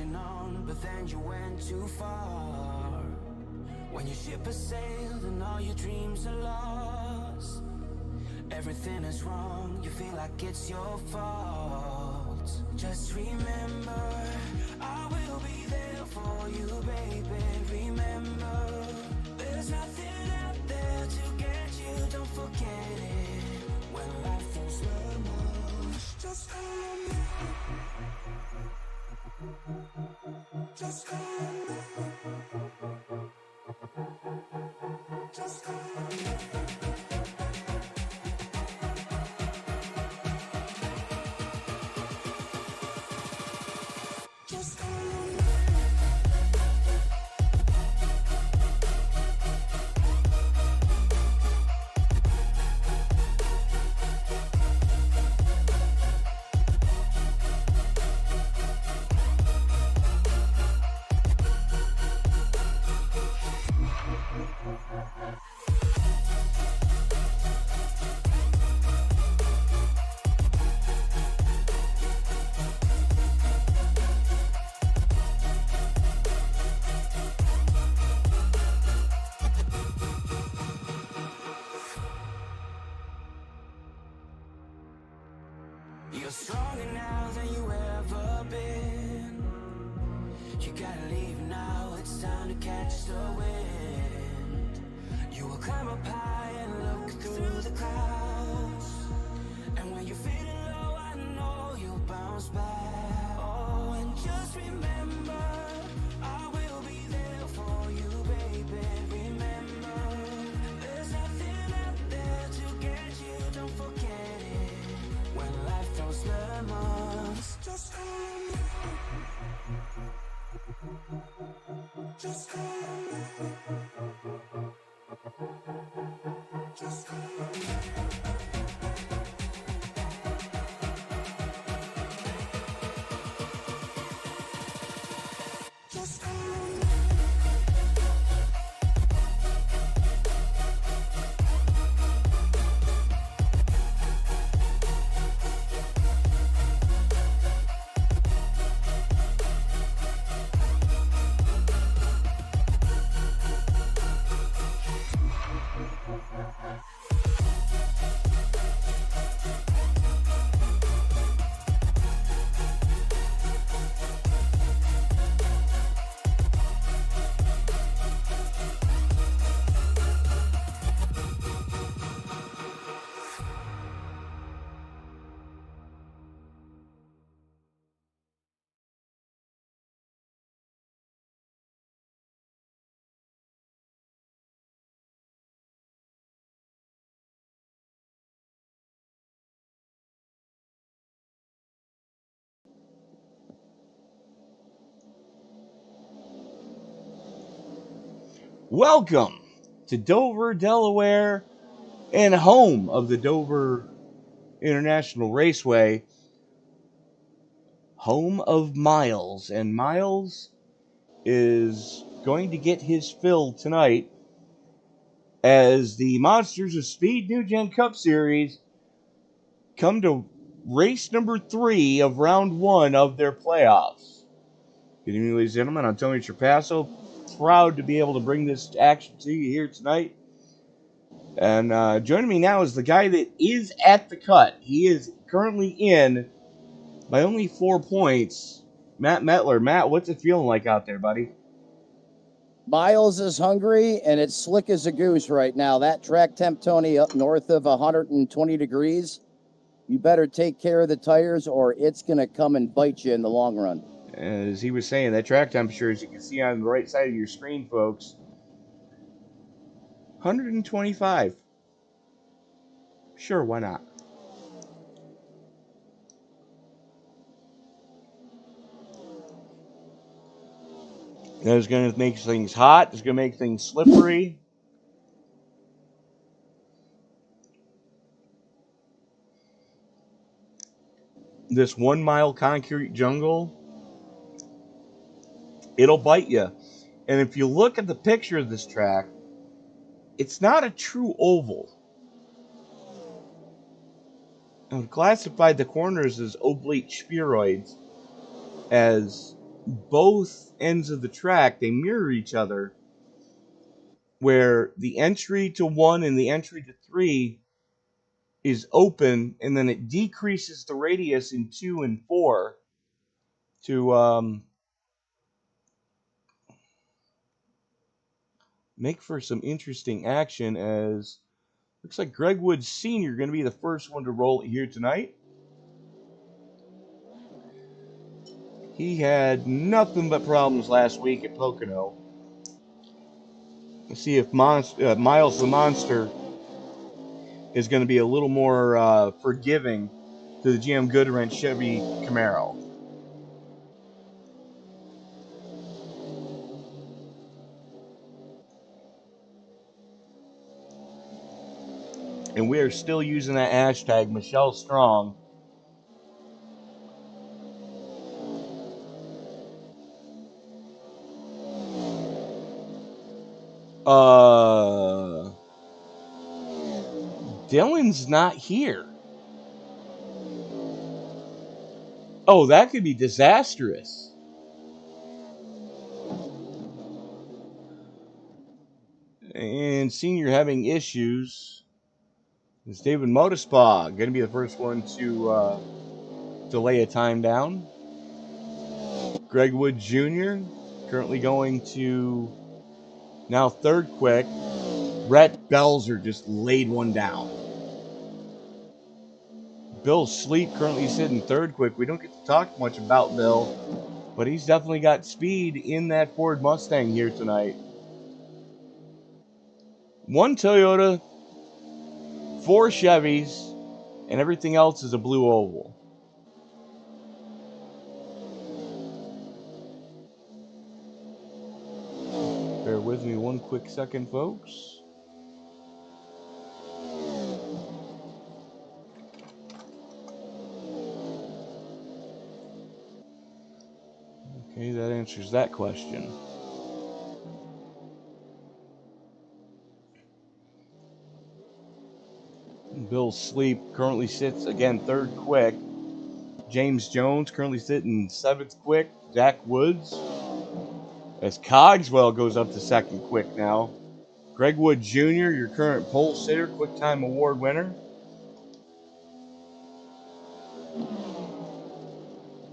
holding on, but then you went too far. When your ship has sailed and all your dreams are lost, everything is wrong, you feel like it's your fault. Just remember, I will be there for you, baby. Remember, there's nothing out there to get you, don't forget it. When life throws lemons, just call me. Just call me. Just call me. Just call me. You're stronger now than you ever been. You gotta leave now, it's time to catch the wind. You will climb up high and look through the clouds. And when you're feeling low, I know you'll bounce back. Oh, and just remember, I will be there for you, baby. Remember, there's nothing out there to get you, don't forget it. When life throws lemons, just call me. Just call me. Just call me. Just call me. Welcome to Dover, Delaware, and home of the Dover International Raceway, home of Miles. And Miles is going to get his fill tonight as the monsters of Speed NewGen Cup Series come to race number 3 of round 1 of their playoffs. Good evening, ladies and gentlemen. I'm Tony Trapasso. Proud to be able to bring this action to you here tonight. And joining me now is the guy that is at the cut. He is currently in by only 4 points. Matt Metler. Matt, what's it feeling like out there, buddy? Miles is hungry, and it's slick as a goose right now. That track temp, Tony, up north of 120 degrees. You better take care of the tires, or it's going to come and bite you in the long run. As he was saying, that track temperature, as you can see on the right side of your screen, folks, 125. Sure, why not? That's going to make things hot. It's going to make things slippery. This 1 mile concrete jungle, it'll bite you. And if you look at the picture of this track, it's not a true oval. I've classified the corners as oblate spheroids, as both ends of the track, they mirror each other, where the entry to 1 and the entry to 3 is open, and then it decreases the radius in 2 and 4 to make for some interesting action, as looks like Greg Woods Sr. going to be the first one to roll it here tonight. He had nothing but problems last week at Pocono. Let's see if Miles the Monster is going to be a little more forgiving to the GM Goodwrench Chevy Camaro. And we are still using that hashtag Michelle Strong. Dylan's not here. Oh, that could be disastrous. And Senior having issues. It's David Motorspa going to be the first one to lay a time down. Greg Wood Jr. currently going to now third quick. Rhett Belzer just laid one down. Bill Sleep currently sitting third quick. We don't get to talk much about Bill, but he's definitely got speed in that Ford Mustang here tonight. 1 Toyota, 4 Chevys, and everything else is a blue oval. Bear with me one quick second, folks. Okay, that answers that question. Bill Sleep currently sits, again, third quick. James Jones currently sitting 7th quick. Zach Woods, as Cogswell goes up to 2nd quick now. Greg Wood Jr., your current pole sitter, Quick Time Award winner.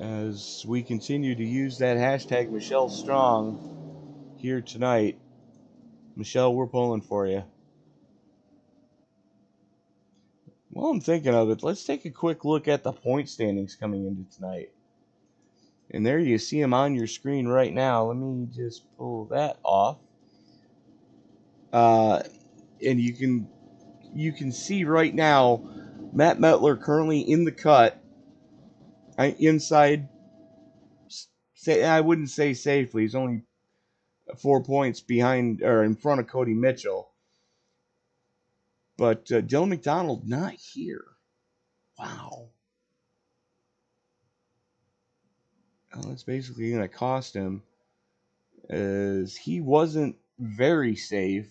As we continue to use that hashtag Michelle Strong here tonight. Michelle, we're pulling for you. While I'm thinking of it, let's take a quick look at the point standings coming into tonight. And there you see them on your screen right now. Let me just pull that off. And you can see right now Matt Metler currently in the cut. Inside, I wouldn't say safely. He's only 4 points behind or in front of Cody Mitchell. But Dylan McDonald not here. Wow. That's basically going to cost him, as he wasn't very safe.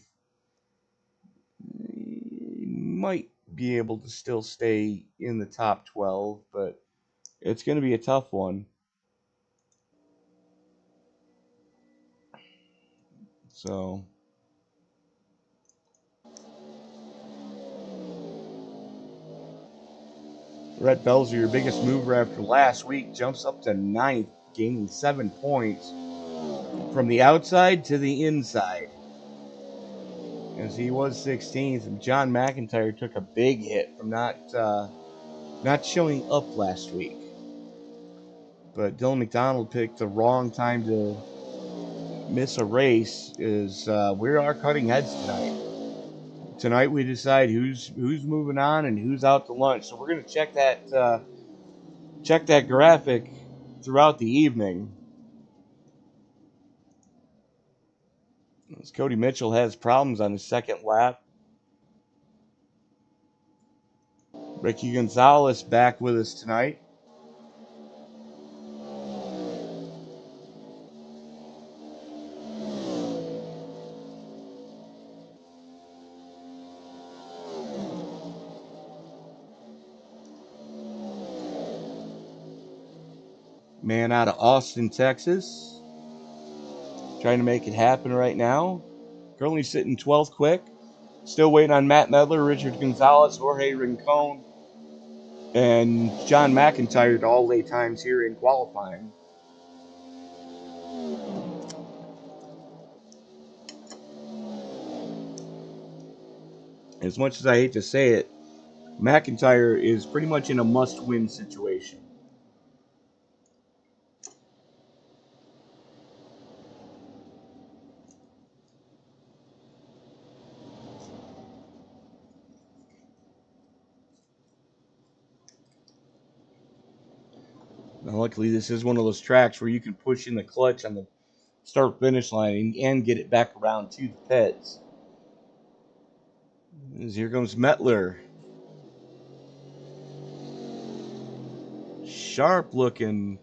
He might be able to still stay in the top 12, but it's going to be a tough one. So, Rhett Belzer, your biggest mover after last week, jumps up to 9th, gaining 7 points from the outside to the inside, as he was 16th. And John McIntyre took a big hit from not showing up last week. But Dylan McDonald picked the wrong time to miss a race, as we are cutting heads tonight. Tonight we decide who's moving on and who's out to lunch. So we're going to check that graphic throughout the evening. As Cody Mitchell has problems on his second lap. Ricky Gonzalez back with us tonight. man out of Austin, Texas. Trying to make it happen right now. Currently sitting 12th quick. Still waiting on Matt Medler, Richard Gonzalez, Jorge Rincon, and John McIntyre to all lay times here in qualifying. As much as I hate to say it, McIntyre is pretty much in a must-win situation. Now, luckily, this is one of those tracks where you can push in the clutch on the start-finish line and get it back around to the pits. As here comes Metler. Sharp-looking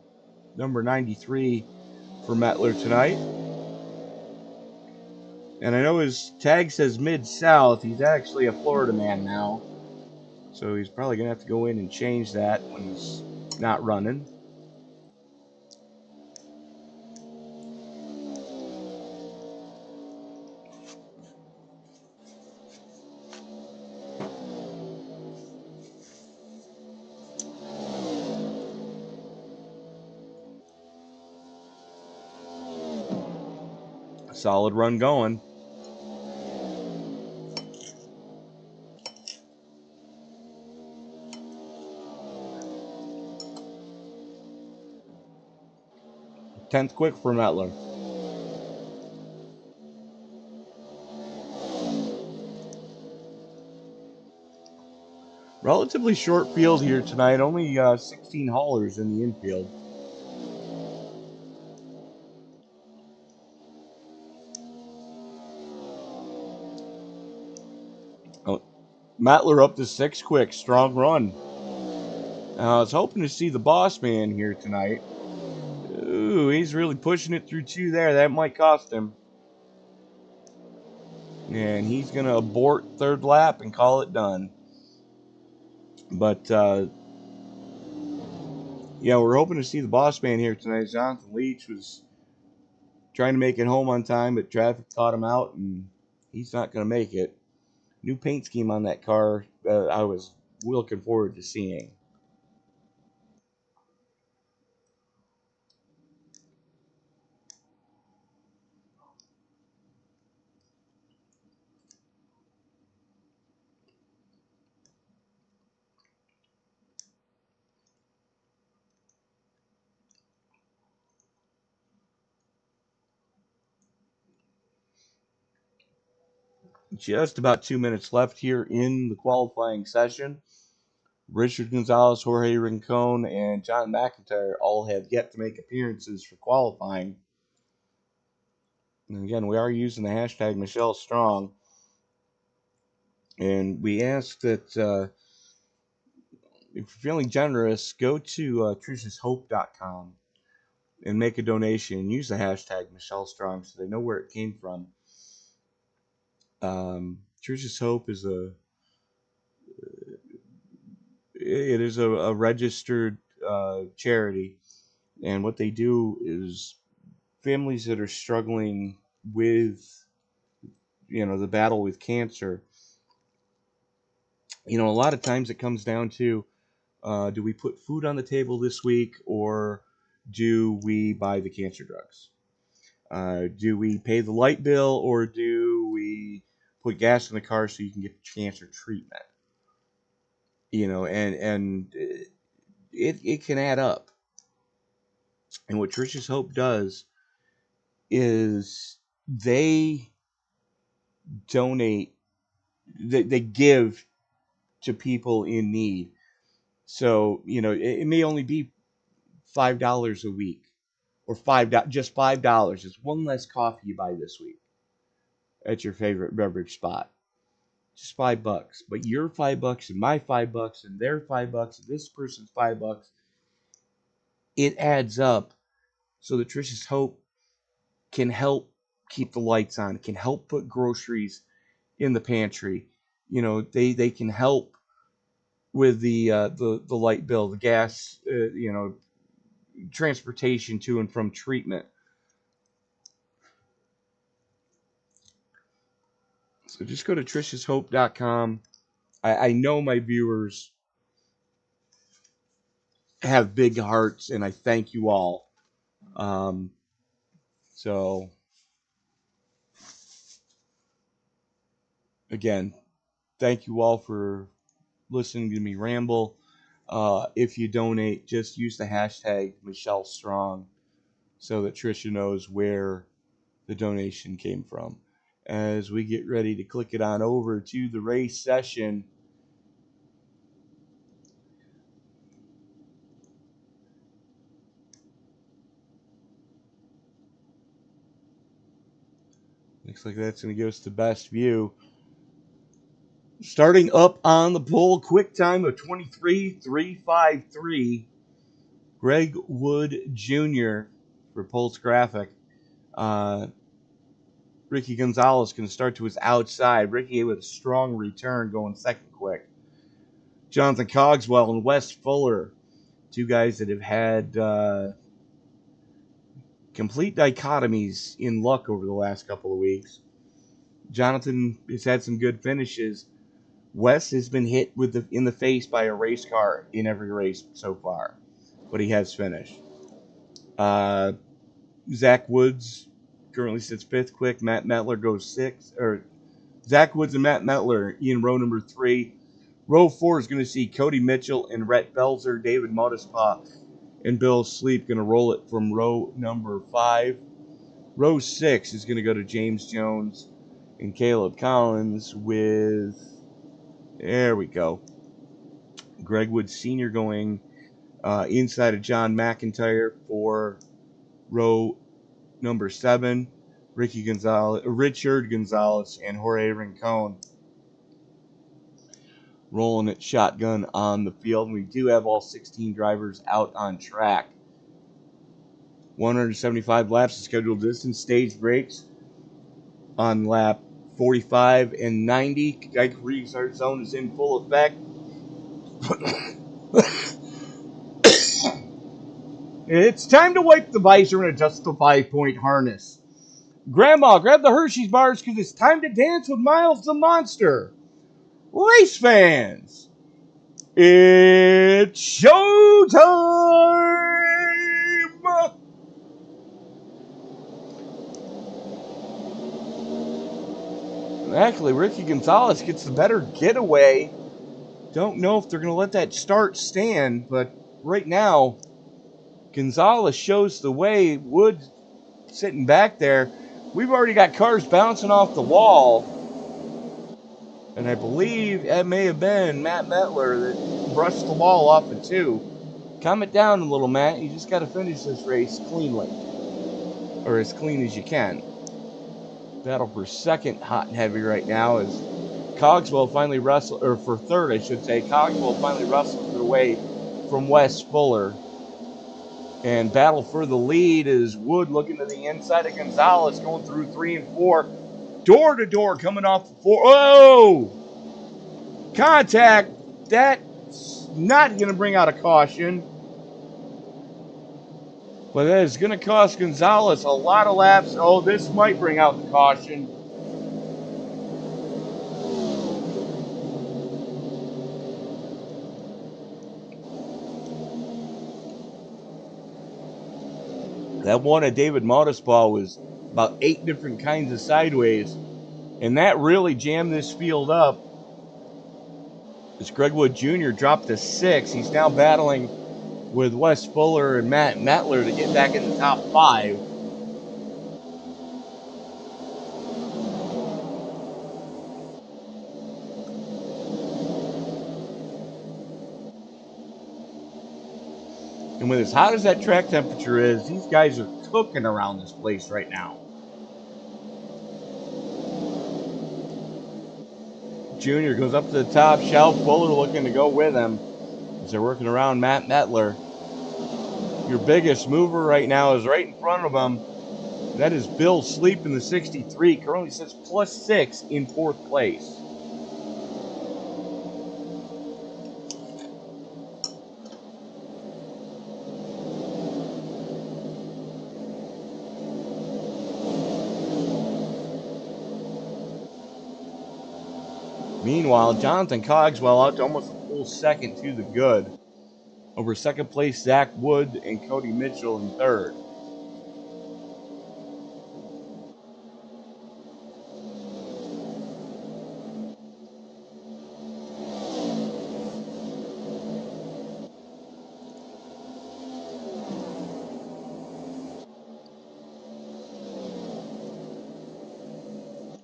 number 93 for Metler tonight. And I know his tag says Mid-South. He's actually a Florida man now. So he's probably going to have to go in and change that when he's not running. Solid run going. Tenth quick for Metler. Relatively short field here tonight. Only 16 haulers in the infield. Oh, Matler up to 6 quick. Strong run. I was hoping to see the boss man here tonight. Ooh, he's really pushing it through 2 there. That might cost him. And he's going to abort third lap and call it done. But, yeah, we're hoping to see the boss man here tonight. Jonathan Leach was trying to make it home on time, but traffic caught him out, and he's not going to make it. New paint scheme on that car I was looking forward to seeing. Just about 2 minutes left here in the qualifying session. Richard Gonzalez, Jorge Rincon, and John McIntyre all have yet to make appearances for qualifying. And again, we are using the hashtag Michelle Strong. And we ask that if you're feeling generous, go to trishashope.com and make a donation. Use the hashtag Michelle Strong so they know where it came from. Trish's Hope is a registered charity, and what they do is families that are struggling with the battle with cancer. A lot of times it comes down to do we put food on the table this week, or do we buy the cancer drugs? Do we pay the light bill, or do we put gas in the car so you can get cancer treatment? And it can add up. And what Trish's Hope does is they donate, they give to people in need. So, it may only be $5 a week, or just $5. It's one less coffee you buy this week at your favorite beverage spot. Just $5. But your $5 and my $5 and their $5 and this person's $5, it adds up so that Trish's Hope can help keep the lights on, can help put groceries in the pantry. They can help with the light bill, the gas, transportation to and from treatment. So just go to trishashope.com. I know my viewers have big hearts, and I thank you all. So, again, thank you all for listening to me ramble. If you donate, just use the hashtag Michelle Strong so that Trisha knows where the donation came from. As we get ready to click it on over to the race session, looks like that's going to give us the best view. Starting up on the pole, quick time of 23.353. Greg Wood Jr. for Pulse Graphic. Ricky Gonzalez going to start to his outside. Ricky with a strong return going second quick. Jonathan Cogswell and Wes Fuller, two guys that have had complete dichotomies in luck over the last couple of weeks. Jonathan has had some good finishes. Wes has been hit in the face by a race car in every race so far, but he has finished. Zach Woods currently sits fifth quick. Matt Metler goes sixth. Or Zach Woods and Matt Metler in row number 3. Row 4 is going to see Cody Mitchell and Rhett Belzer, David Modespa, and Bill Sleep going to roll it from row number 5. Row 6 is going to go to James Jones and Caleb Collins with, there we go, Greg Wood Sr. going inside of John McIntyre for row number 7. Richard Gonzalez and Jorge Rincon rolling it shotgun on the field. We do have all 16 drivers out on track. 175 laps of scheduled distance. Stage breaks on lap 45 and 90. Geico restart zone is in full effect. It's time to wipe the visor and adjust the 5-point harness. Grandma, grab the Hershey's bars because it's time to dance with Miles the Monster. Race fans, it's showtime! Actually, Ricky Gonzalez gets the better getaway. Don't know if they're going to let that start stand, but right now, Gonzalez shows the way. Wood sitting back there. We've already got cars bouncing off the wall. And I believe it may have been Matt Metler that brushed the wall off the 2. Calm it down a little, Matt. You just got to finish this race cleanly. Or as clean as you can. Battle for second, hot and heavy right now as Cogswell finally wrestled, or for third, I should say. Cogswell finally wrestled away from Wes Fuller. And battle for the lead is Wood looking to the inside of Gonzalez, going through 3 and 4. Door to door coming off the 4. Oh! Contact. That's not going to bring out a caution. But that is going to cost Gonzalez a lot of laps. Oh, this might bring out the caution. That one at David Modespa was about 8 different kinds of sideways. And that really jammed this field up. As Greg Wood Jr. dropped to 6. He's now battling with Wes Fuller and Matt Metler to get back in the top 5. And with as hot as that track temperature is, these guys are cooking around this place right now. Junior goes up to the top shelf. Fuller looking to go with him as they're working around Matt Metler. Your biggest mover right now is right in front of him. That is Bill Sleep in the 63. Currently sits +6 in 4th place. Meanwhile, Jonathan Cogswell out to almost a full second to the good. Over second place, Zach Wood and Cody Mitchell in third.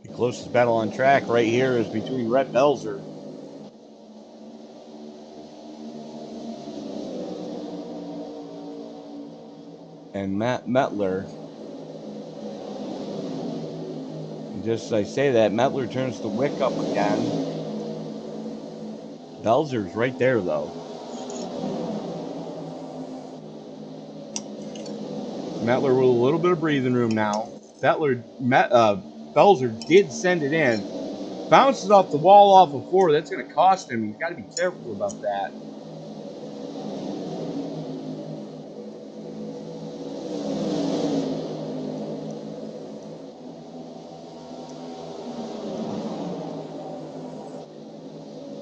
The closest battle on track right here is between Rhett Belzer and Matt Metler. And just as I say that, Metler turns the wick up again. Belzer's right there, though. Metler with a little bit of breathing room now. Belzer did send it in. Bounces off the wall off of 4. That's going to cost him. You've got to be careful about that.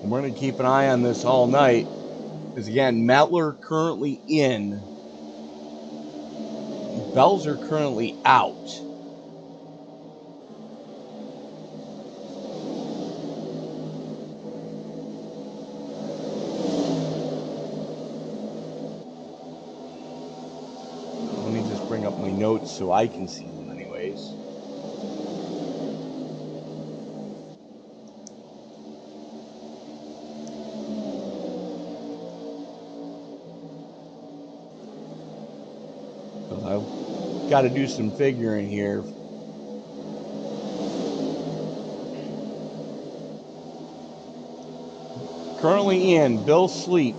And we're going to keep an eye on this all night. Because again, Metler currently in. Belzer currently out. Let me just bring up my notes so I can see them anyways. I've got to do some figuring here. Currently in, Bill Sleep.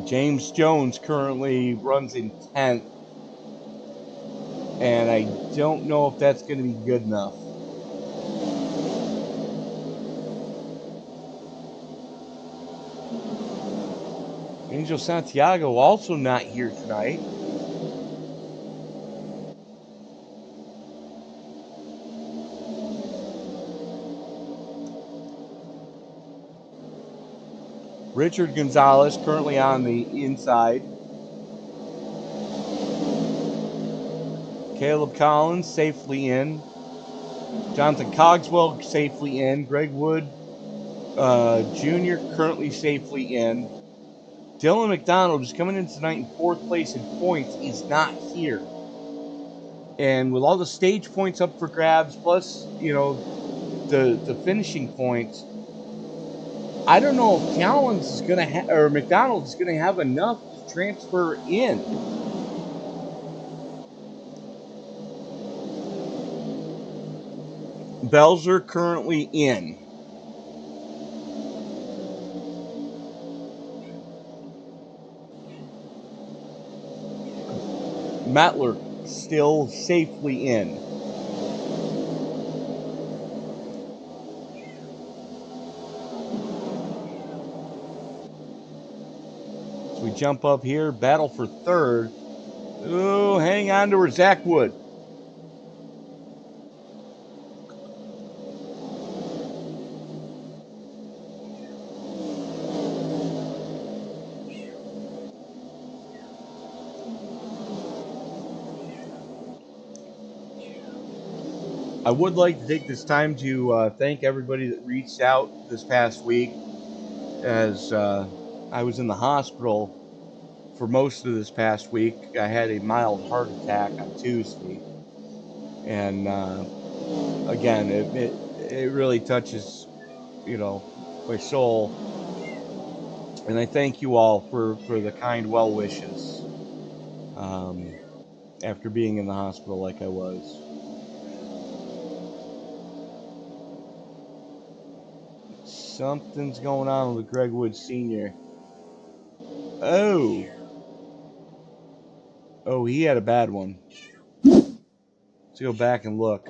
James Jones currently runs in 10th. And I don't know if that's going to be good enough. Angel Santiago also not here tonight. Richard Gonzalez currently on the inside. Caleb Collins safely in. Jonathan Cogswell safely in. Greg Wood Jr. currently safely in. Dylan McDonald is coming in tonight in 4th place in points. He's not here. And with all the stage points up for grabs, plus, you know, the finishing points, I don't know if Collins is going to or McDonald is going to have enough to transfer in. Belzer currently in. Metler still safely in. So we jump up here, battle for 3rd. Oh, hang on to her, Zach Wood. I would like to take this time to thank everybody that reached out this past week, as I was in the hospital for most of this past week. I had a mild heart attack on Tuesday, and again, it really touches, you know, my soul. And I thank you all for the kind well wishes after being in the hospital like I was. Something's going on with Greg Wood Sr. Oh, he had a bad one. Let's go back and look.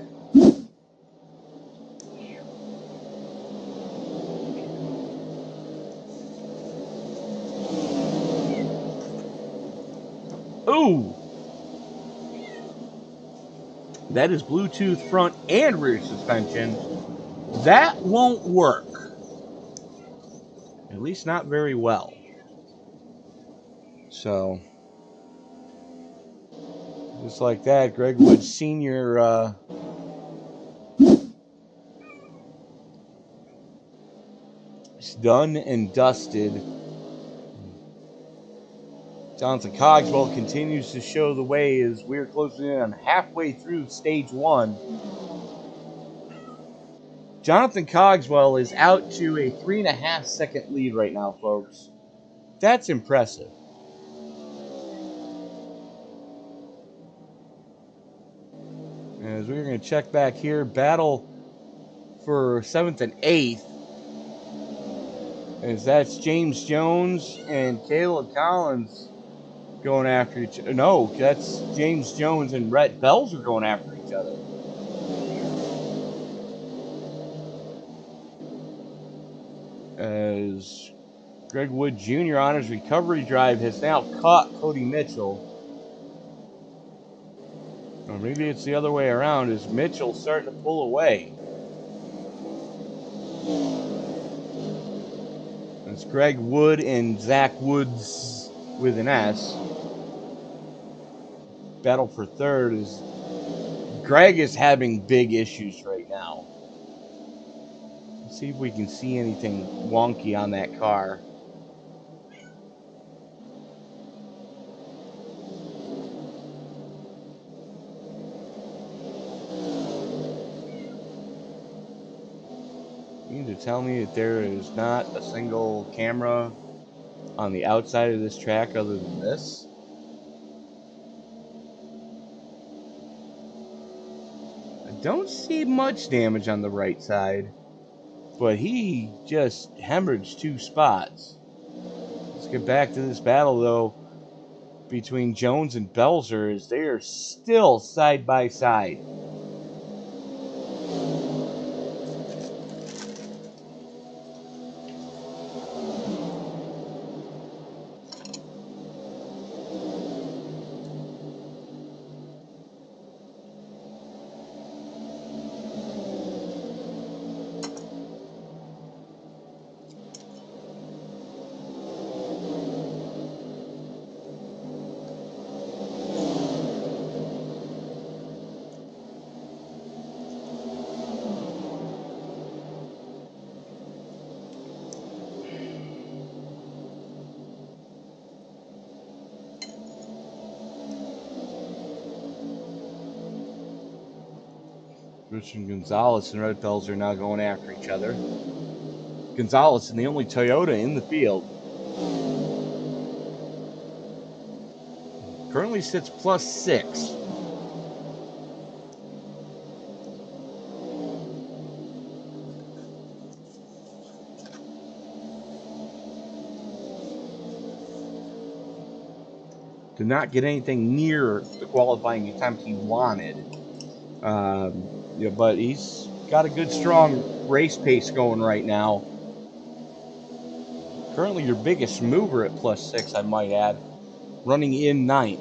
Ooh! That is Bluetooth front and rear suspension. That won't work. At least not very well. So, just like that, Greg Wood Sr. Is done and dusted. Jonathan Cogswell continues to show the way as we're closing in on halfway through stage 1. Jonathan Cogswell is out to a 3.5 second lead right now, folks. That's impressive. As we're going to check back here, battle for 7th and 8th. As that's James Jones and Caleb Collins going after each other. No, that's James Jones and Rhett Belzer going after each other. As Greg Wood Jr. on his recovery drive has now caught Cody Mitchell. Or maybe it's the other way around, as Mitchell starting to pull away. It's Greg Wood and Zach Woods with an S. Battle for third is Greg is having big issues right now. Let's see if we can see anything wonky on that car. You mean to tell me that there is not a single camera on the outside of this track other than this? I don't see much damage on the right side, but he just hemorrhaged 2 spots. Let's get back to this battle, though, between Jones and Belzer, as they are still side by side. Christian Gonzalez and Red Bells are now going after each other. Gonzalez in the only Toyota in the field. Currently sits +6. Did not get anything near the qualifying attempt he wanted. Yeah, but he's got a good, strong race pace going right now. Currently your biggest mover at +6, I might add, running in 9th.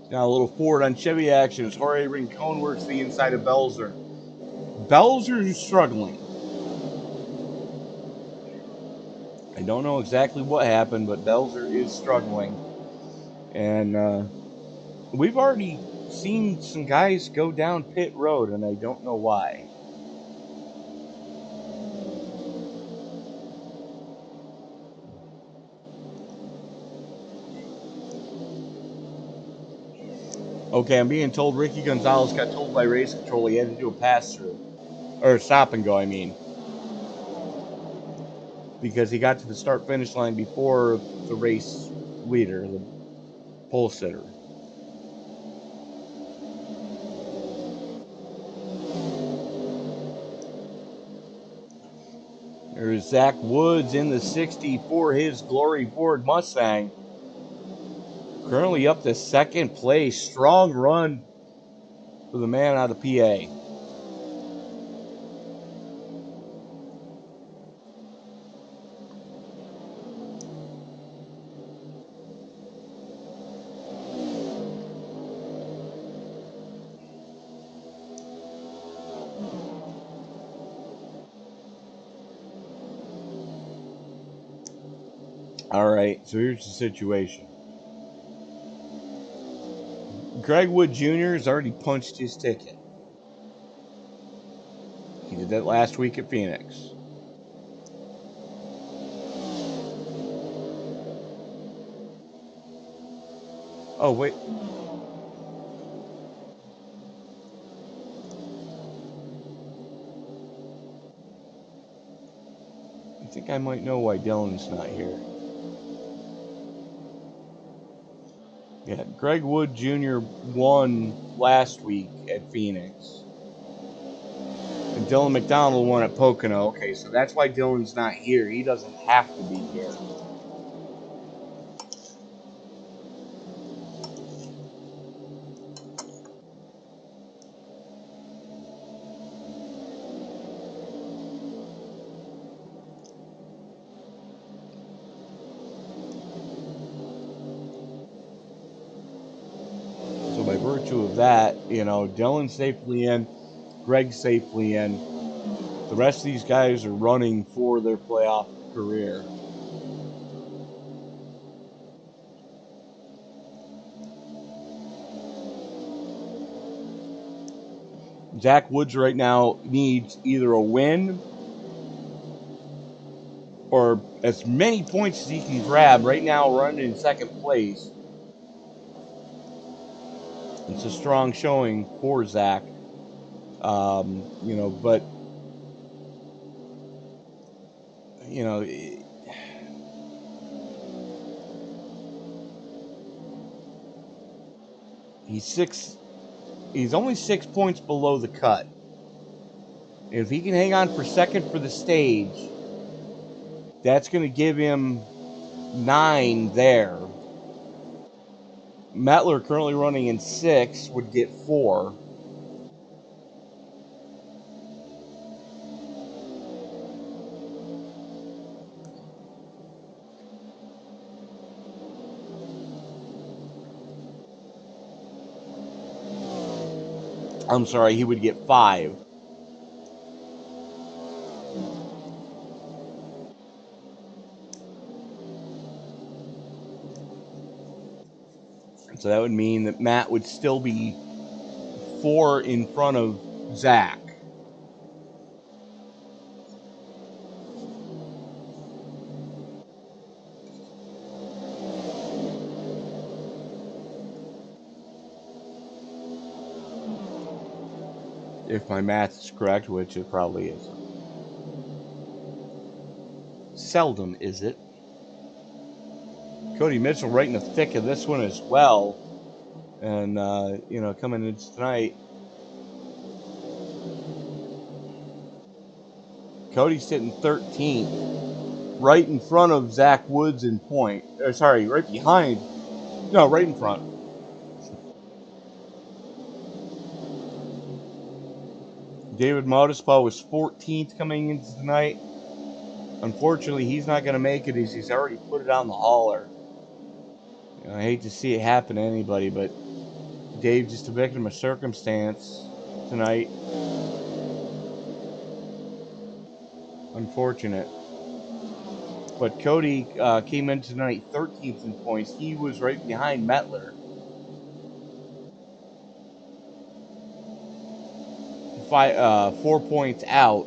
Now a little Ford on Chevy action as Jorge Rincon works the inside of Belzer. Belzer is struggling. I don't know exactly what happened, but Belzer is struggling. And we've already seen some guys go down pit road, and I don't know why. Okay, I'm being told Ricky Gonzalez got told by race control he had to do a pass-through. Or stop and go, I mean. Because he got to the start-finish line before the race leader, the pole sitter. There's Zach Woods in the 60 for his Glory Ford Mustang. Currently up to 2nd place. Strong run for the man out of PA. Alright, so here's the situation. Greg Wood Jr. has already punched his ticket. He did that last week at Phoenix. Oh, wait. I think I might know why Dylan's not here. Yeah, Greg Wood Jr. won last week at Phoenix. And Dylan McDonald won at Pocono. Okay, so that's why Dylan's not here. He doesn't have to be here. So by virtue of that, you know, Dylan's safely in, Greg's safely in. The rest of these guys are running for their playoff career. Zach Woods right now needs either a win or as many points as he can grab. Right now, running in second place. It's a strong showing for Zach. You know, but you know, he's only 6 points below the cut. If he can hang on for second for the stage, that's going to give him 9 there. Mettler currently running in 6 would get 4. I'm sorry, he would get 5. So that would mean that Matt would still be 4 in front of Zach. If my math is correct, which it probably is. Seldom is it. Cody Mitchell right in the thick of this one as well. And, you know, coming into tonight, Cody's sitting 13th, right in front of Zach Woods in point. Sorry, right behind. No, right in front. David Modespa was 14th coming into tonight. Unfortunately, he's not going to make it as he's already put it on the hauler. You know, I hate to see it happen to anybody, but Dave just a victim of circumstance tonight. Unfortunate. But Cody came in tonight 13th in points. He was right behind Mettler. 4 points out.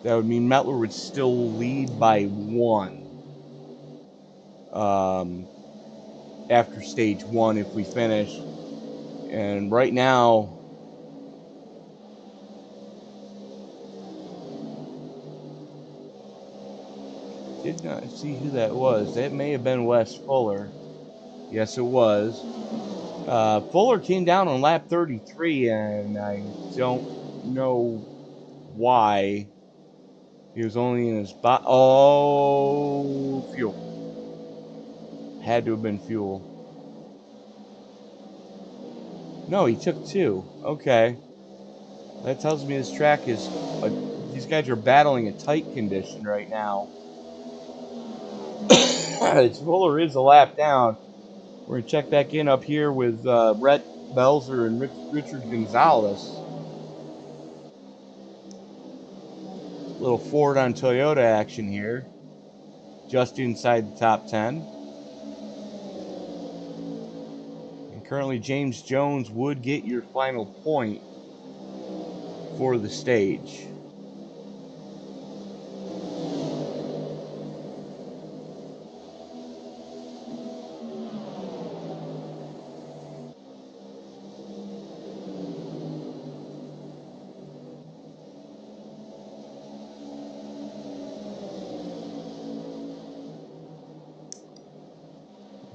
That would mean Mettler would still lead by 1 after stage 1 if we finish. And right now, did not see who that was. That may have been Wes Fuller. Yes, it was. Fuller came down on lap 33, and I don't know why. He was only in his oh, fuel. Had to have been fuel. No, he took 2. Okay. That tells me this track is... these guys are battling a tight condition right now. Fuller is a lap down. We're going to check back in up here with Brett Belzer and Richard Gonzalez. Little Ford on Toyota action here. Just inside the top 10. And currently James Jones would get your final point for the stage.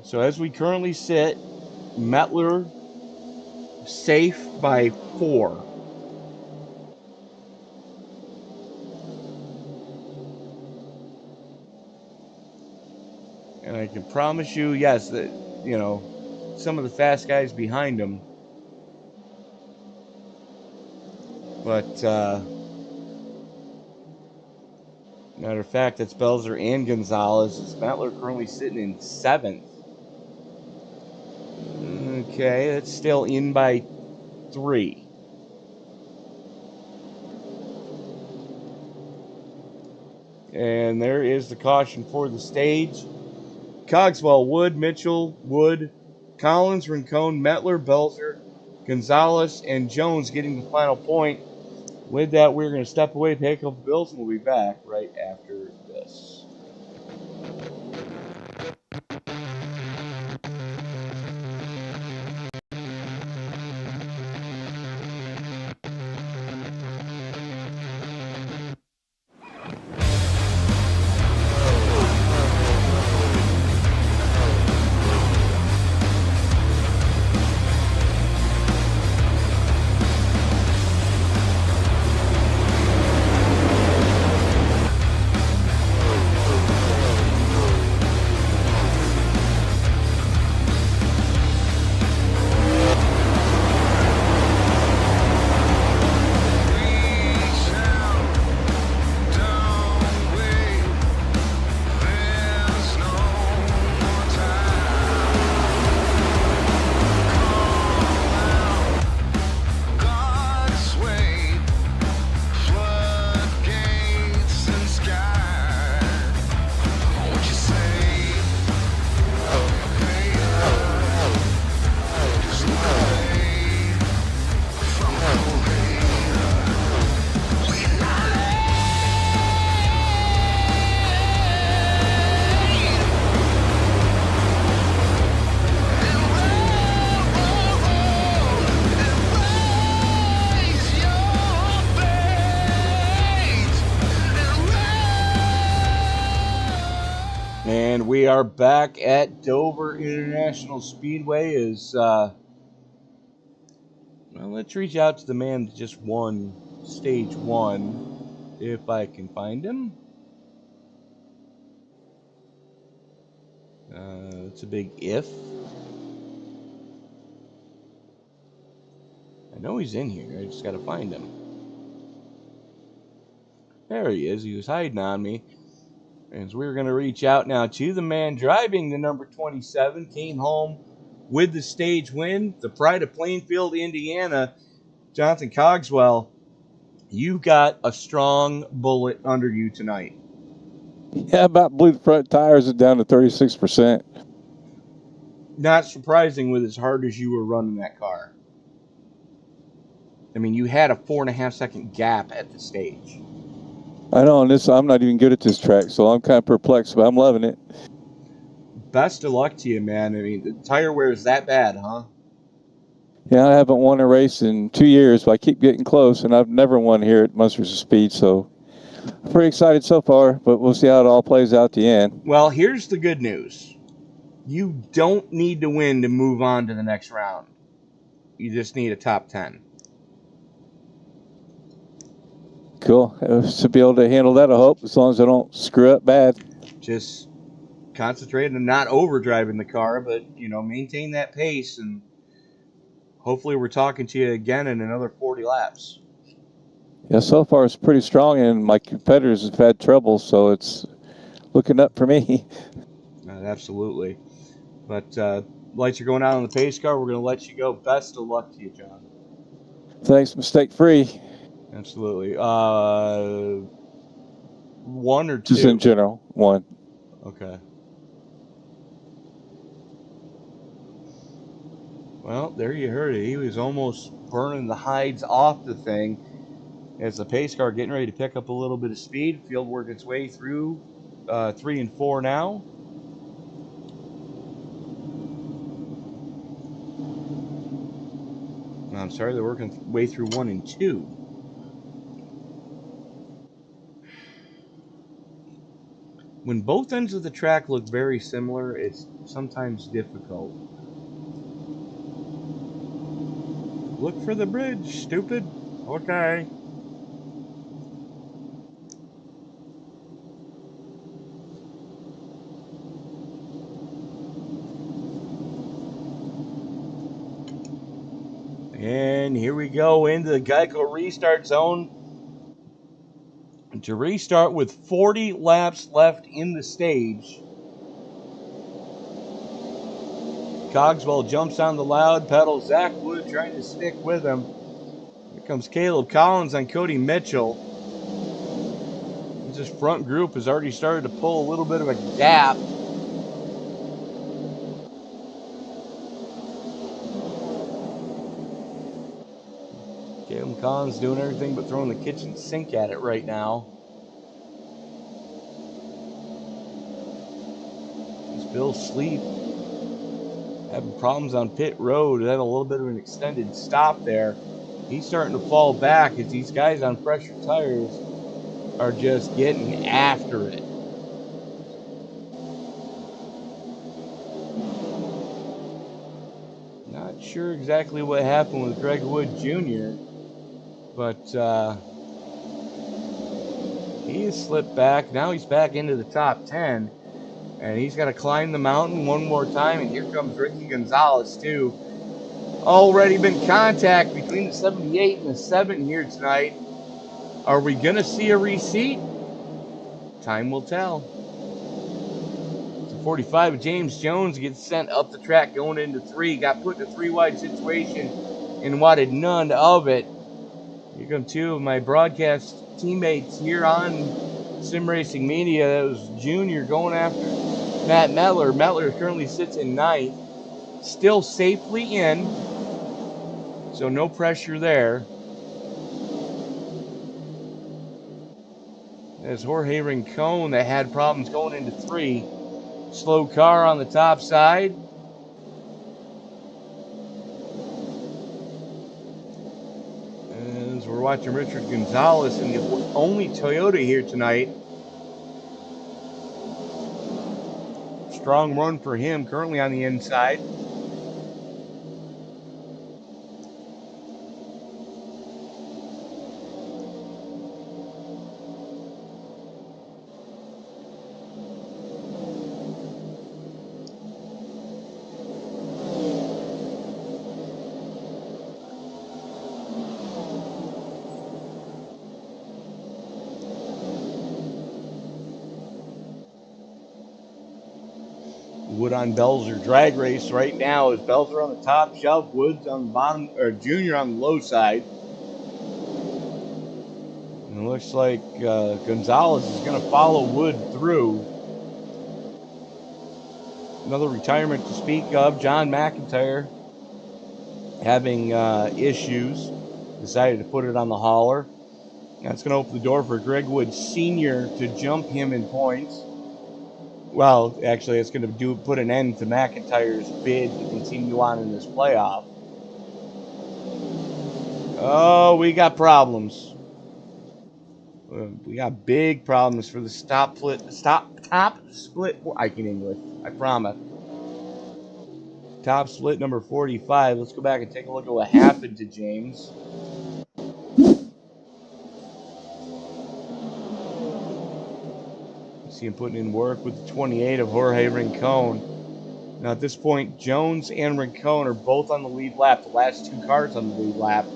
So as we currently sit, Mettler safe by 4. And I can promise you, yes, that, you know, some of the fast guys behind him. But, matter of fact, that's Belzer and Gonzalez. It's Mettler currently sitting in 7th. Okay, that's still in by 3. And there is the caution for the stage. Cogswell, Wood, Mitchell, Wood, Collins, Rincon, Mettler, Belzer, Gonzalez, and Jones getting the final point. With that, we're going to step away, pay a couple bills, and we'll be back right after this. And we are back at Dover International Speedway. Well, let's reach out to the man that just won Stage 1, if I can find him. It's a big if. I know he's in here. I just got to find him. There he is. He was hiding on me. As we're going to reach out now to the man driving the number 27, came home with the stage win, the pride of Plainfield, Indiana, Jonathan Cogswell. You got a strong bullet under you tonight. Yeah, about blew the front tires and down to 36%. Not surprising with as hard as you were running that car. I mean, you had a 4.5 second gap at the stage. I know, and I'm not even good at this track, so I'm kind of perplexed, but I'm loving it. Best of luck to you, man. I mean, the tire wear is that bad, huh? Yeah, I haven't won a race in 2 years, but I keep getting close, and I've never won here at Monsters of Speed, so I'm pretty excited so far, but we'll see how it all plays out at the end. Well, here's the good news. You don't need to win to move on to the next round. You just need a top 10. Cool. Should be able to handle that, I hope, as long as I don't screw up bad. Just concentrate on not overdriving the car, but, you know, maintain that pace, and hopefully we're talking to you again in another 40 laps. Yeah, so far it's pretty strong, and my competitors have had trouble, so it's looking up for me. absolutely. But lights are going out on the pace car. We're going to let you go. Best of luck to you, John. Thanks, mistake free. Absolutely. One or two? Just in general, one. Okay. Well, there you heard it. He was almost burning the hides off the thing as the pace car getting ready to pick up a little bit of speed. Field work its way through 3 and 4 now. I'm sorry, they're working way through 1 and 2. When both ends of the track look very similar, it's sometimes difficult. Look for the bridge, stupid. Okay. And here we go into the Geico restart zone. To restart with 40 laps left in the stage. Cogswell jumps on the loud pedal. Zach Wood trying to stick with him. Here comes Caleb Collins on Cody Mitchell. This front group has already started to pull a little bit of a gap. Caleb Collins doing everything but throwing the kitchen sink at it right now. It's Bill Sleep having problems on pit road. They had a little bit of an extended stop there. He's starting to fall back as these guys on pressure tires are just getting after it. Not sure exactly what happened with Greg Wood Jr., but he has slipped back. Now he's back into the top 10, and he's got to climb the mountain one more time, and here comes Ricky Gonzalez too. Already been contact between the 78 and the 7 here tonight. Are we going to see a receipt? Time will tell. So 45, James Jones gets sent up the track going into 3. Got put in a 3-wide situation and wanted none of it. Here come 2 of my broadcast teammates here on Sim Racing Media. That was Junior going after Matt Mettler. Mettler currently sits in 9th. Still safely in. So no pressure there. There's Jorge Rincon that had problems going into 3. Slow car on the top side. As we're watching Richard Gonzalez in the only Toyota here tonight. Strong run for him, currently on the inside. Wood on Belzer drag race right now as Belzer on the top shelf, Woods on the bottom, or Junior on the low side. And it looks like Gonzalez is going to follow Wood through. Another retirement to speak of. John McIntyre having issues. Decided to put it on the hauler. That's going to open the door for Greg Wood Sr. to jump him in points. Well, actually, it's going to put an end to McIntyre's bid to continue on in this playoff. Oh, we got problems. We got big problems for the top split. I can English, I promise. Top split number 45. Let's go back and take a look at what happened to James. See him putting in work with the 28 of Jorge Rincon. Now at this point, Jones and Rincon are both on the lead lap. The last 2 cars on the lead lap.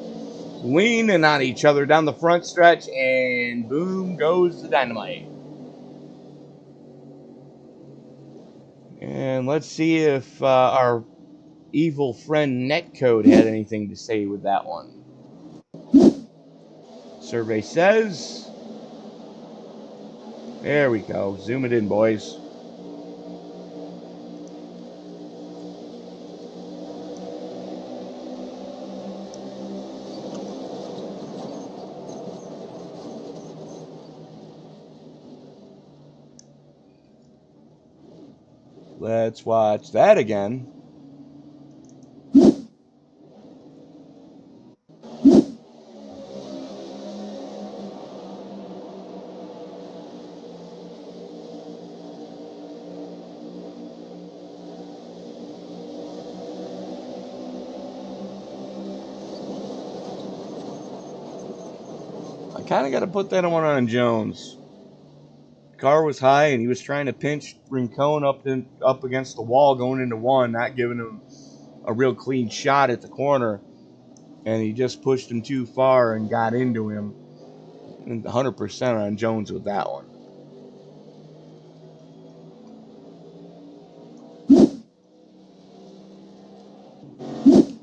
Leaning on each other down the front stretch, and boom goes the dynamite. And let's see if our evil friend Netcode had anything to say with that one. Survey says... There we go. Zoom it in, boys. Let's watch that again. I kind of got to put that one on Jones. Car was high, and he was trying to pinch Rincon up against the wall going into one, not giving him a real clean shot at the corner. And he just pushed him too far and got into him. And 100% on Jones with that one.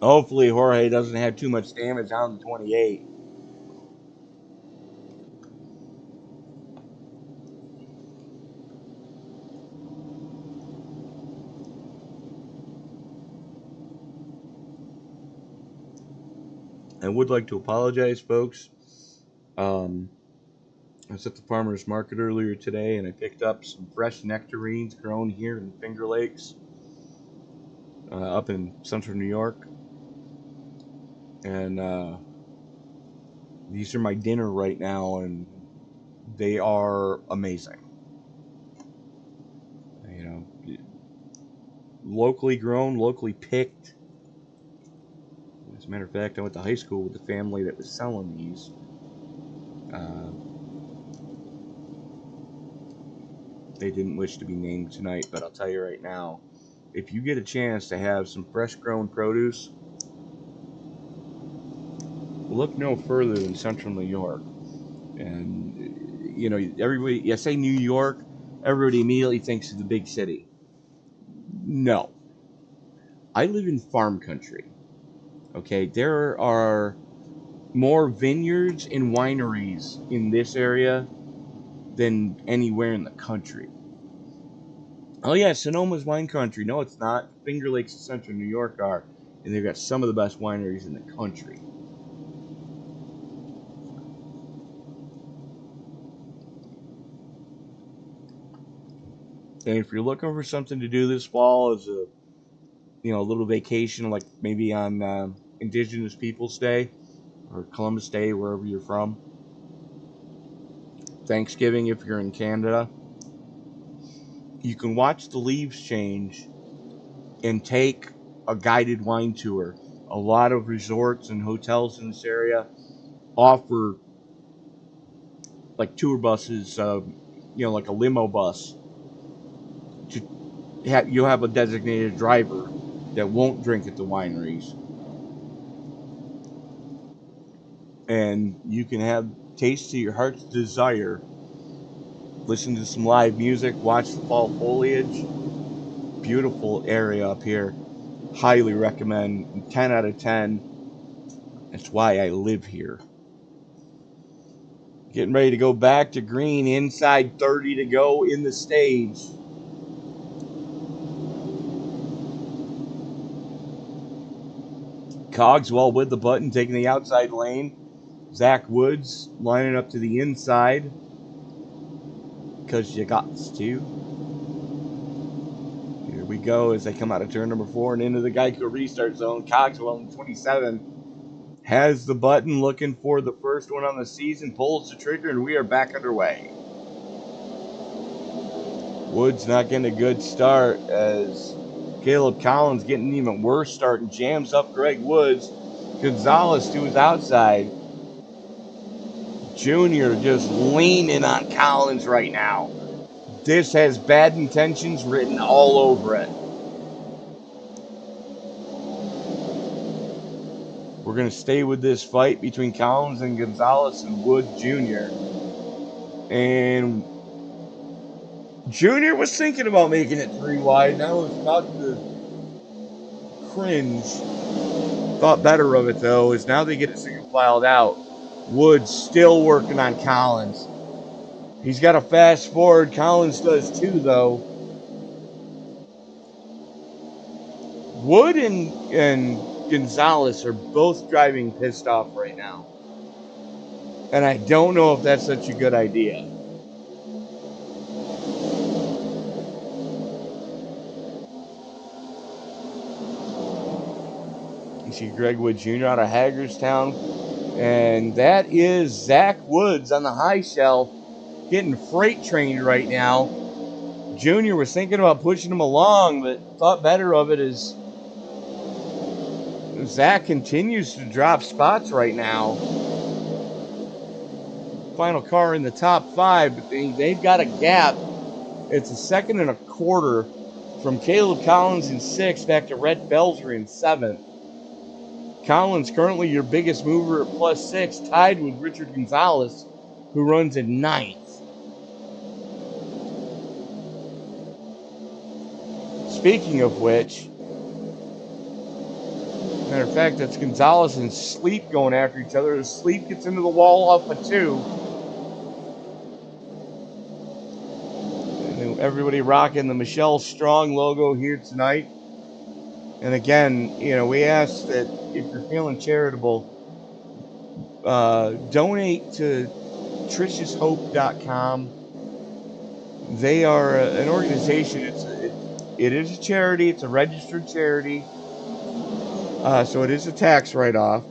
Hopefully Jorge doesn't have too much damage on the 28. I would like to apologize, folks. I was at the farmer's market earlier today, and I picked up some fresh nectarines grown here in Finger Lakes, up in central New York. And these are my dinner right now, and they are amazing. You know, locally grown, locally picked. As a matter of fact, I went to high school with the family that was selling these. They didn't wish to be named tonight, but I'll tell you right now, if you get a chance to have some fresh grown produce, look no further than central New York. And, you know, everybody, you say New York, everybody immediately thinks of the big city. No. I live in farm country. Okay, there are more vineyards and wineries in this area than anywhere in the country. Oh yeah, Sonoma's wine country. No, it's not. Finger Lakes and central New York are, and they've got some of the best wineries in the country. And if you're looking for something to do this fall as a, you know, a little vacation, like maybe on Indigenous Peoples Day or Columbus Day, wherever you're from, Thanksgiving if you're in Canada, you can watch the leaves change and take a guided wine tour. A lot of resorts and hotels in this area offer like tour buses, you know, like a limo bus. You'll have a designated driver that won't drink at the wineries. And you can have tastes to your heart's desire. Listen to some live music, watch the fall foliage. Beautiful area up here. Highly recommend. 10 out of 10. That's why I live here. Getting ready to go back to green. Inside 30 to go in the stage. Cogswell with the button, taking the outside lane. Zach Woods lining up to the inside. Because you got to. Here we go as they come out of turn number 4 and into the Geico restart zone. Cogswell in 27 has the button, looking for the first one on the season, pulls the trigger, and we are back underway. Woods not getting a good start as Caleb Collins getting an even worse start and jams up Greg Woods. Gonzalez to his outside. Junior just leaning on Collins right now. This has bad intentions written all over it. We're going to stay with this fight between Collins and Gonzalez and Woods Jr. And Junior was thinking about making it 3 wide, and I was about to cringe. Thought better of it, though, is now they get it single filed out. Wood's still working on Collins. He's got a fast forward. Collins does too, though. Wood and Gonzalez are both driving pissed off right now. And I don't know if that's such a good idea. You see Greg Wood Jr. out of Hagerstown. And that is Zach Woods on the high shelf getting freight trained right now. Junior was thinking about pushing him along, but thought better of it as Zach continues to drop spots right now. Final car in the top 5, but they've got a gap. It's a 2.25 seconds from Caleb Collins in 6th back to Rhett Belzer in 7th. Collins currently your biggest mover at +6, tied with Richard Gonzalez, who runs in 9th. Speaking of which, matter of fact, that's Gonzalez and Sleep going after each other. Sleep gets into the wall off of 2. And everybody rocking the Michelle Strong logo here tonight. And again, we ask that if you're feeling charitable, donate to trisheshope.com. They are an organization. It is a charity. It's a registered charity. So it is a tax write-off.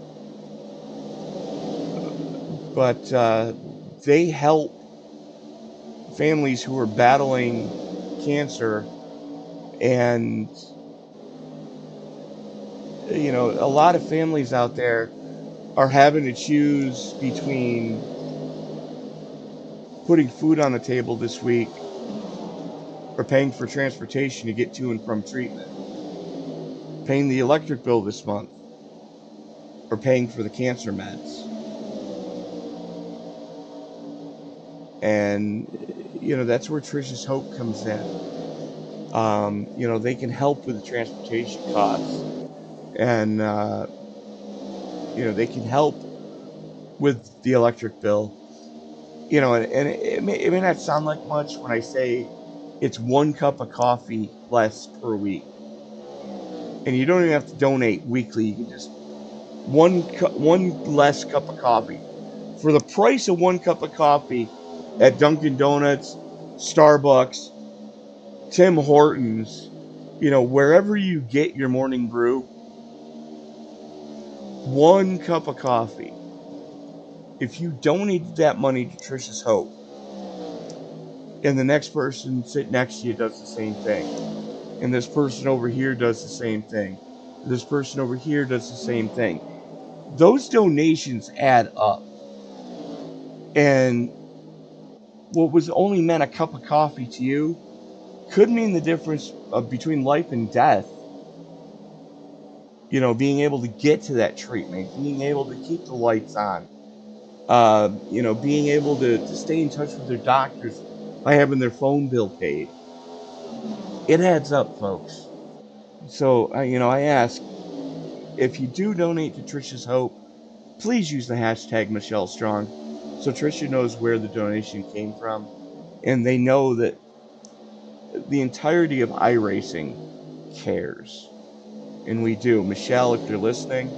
But they help families who are battling cancer. And, a lot of families out there are having to choose between putting food on the table this week or paying for transportation to get to and from treatment, paying the electric bill this month, or paying for the cancer meds. And, that's where Trish's Hope comes in. They can help with the transportation costs. And, they can help with the electric bill. And it may not sound like much when I say it's 1 cup of coffee less per week. And you don't even have to donate weekly. You can just one less cup of coffee. For the price of 1 cup of coffee at Dunkin' Donuts, Starbucks, Tim Hortons, wherever you get your morning brew, 1 cup of coffee. If you donate that money to Trish's Hope, and the next person sitting next to you does the same thing, and this person over here does the same thing, this person over here does the same thing, those donations add up. And what was only meant a cup of coffee to you could mean the difference between life and death. Being able to get to that treatment, being able to keep the lights on, being able to stay in touch with their doctors by having their phone bill paid. It adds up, folks. So, I ask, if you do donate to Trish's Hope, please use the hashtag Michelle Strong so Trisha knows where the donation came from, and they know that the entirety of iRacing cares. And we do. Michelle, if you're listening,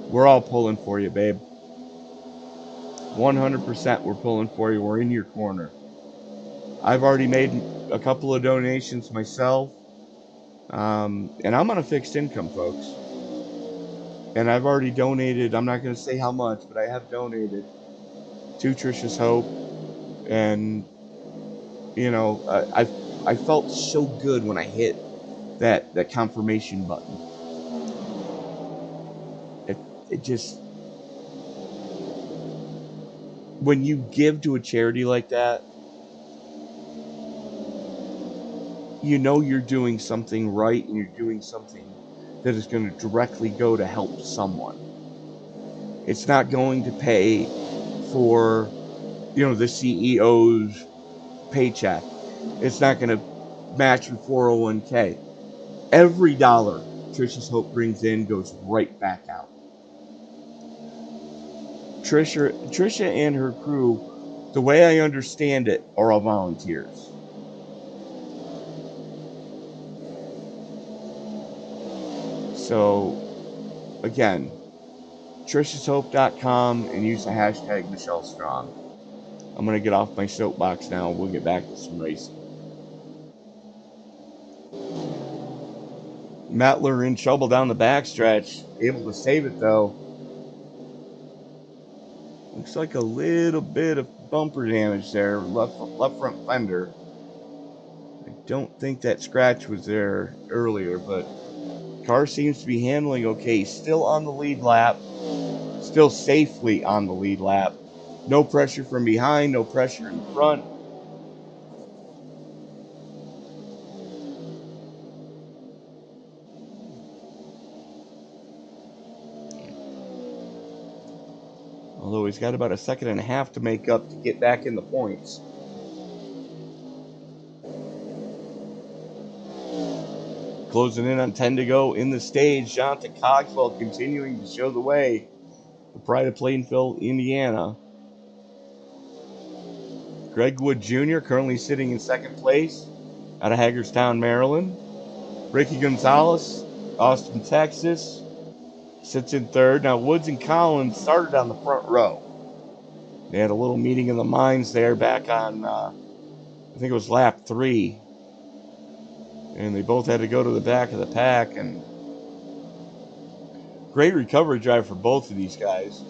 we're all pulling for you, babe. 100% we're pulling for you. We're in your corner. I've already made a couple of donations myself. And I'm on a fixed income, folks. And I've already donated, I'm not going to say how much, but I have donated to Trish's Hope. And, I felt so good when I hit that confirmation button. It just, when you give to a charity like that, you're doing something right, and you're doing something that is going to directly go to help someone. It's not going to pay for, the CEO's paycheck. it's not going to match with 401k. Every dollar Trisha's Hope brings in goes right back out. Trisha and her crew, the way I understand it, are all volunteers. So, again, trishashope.com and use the hashtag Michelle Strong. I'm going to get off my soapbox now. We'll get back to some racing. Mettler in trouble down the backstretch. Able to save it, though. Looks like a little bit of bumper damage there. Left front fender. I don't think that scratch was there earlier, but car seems to be handling okay. Still on the lead lap. Still safely on the lead lap. No pressure from behind. No pressure in front. Although he's got about a second and a half to make up to get back in the points. Closing in on 10 to go in the stage. Jonathan Cogswell continuing to show the way. The pride of Plainfield, Indiana. Greg Wood Jr. currently sitting in second place out of Hagerstown, Maryland. Ricky Gonzalez, Austin, Texas, sits in third. Now Woods and Collins started on the front row. They had a little meeting of the minds there back on, I think it was lap 3. And they both had to go to the back of the pack. And great recovery drive for both of these guys.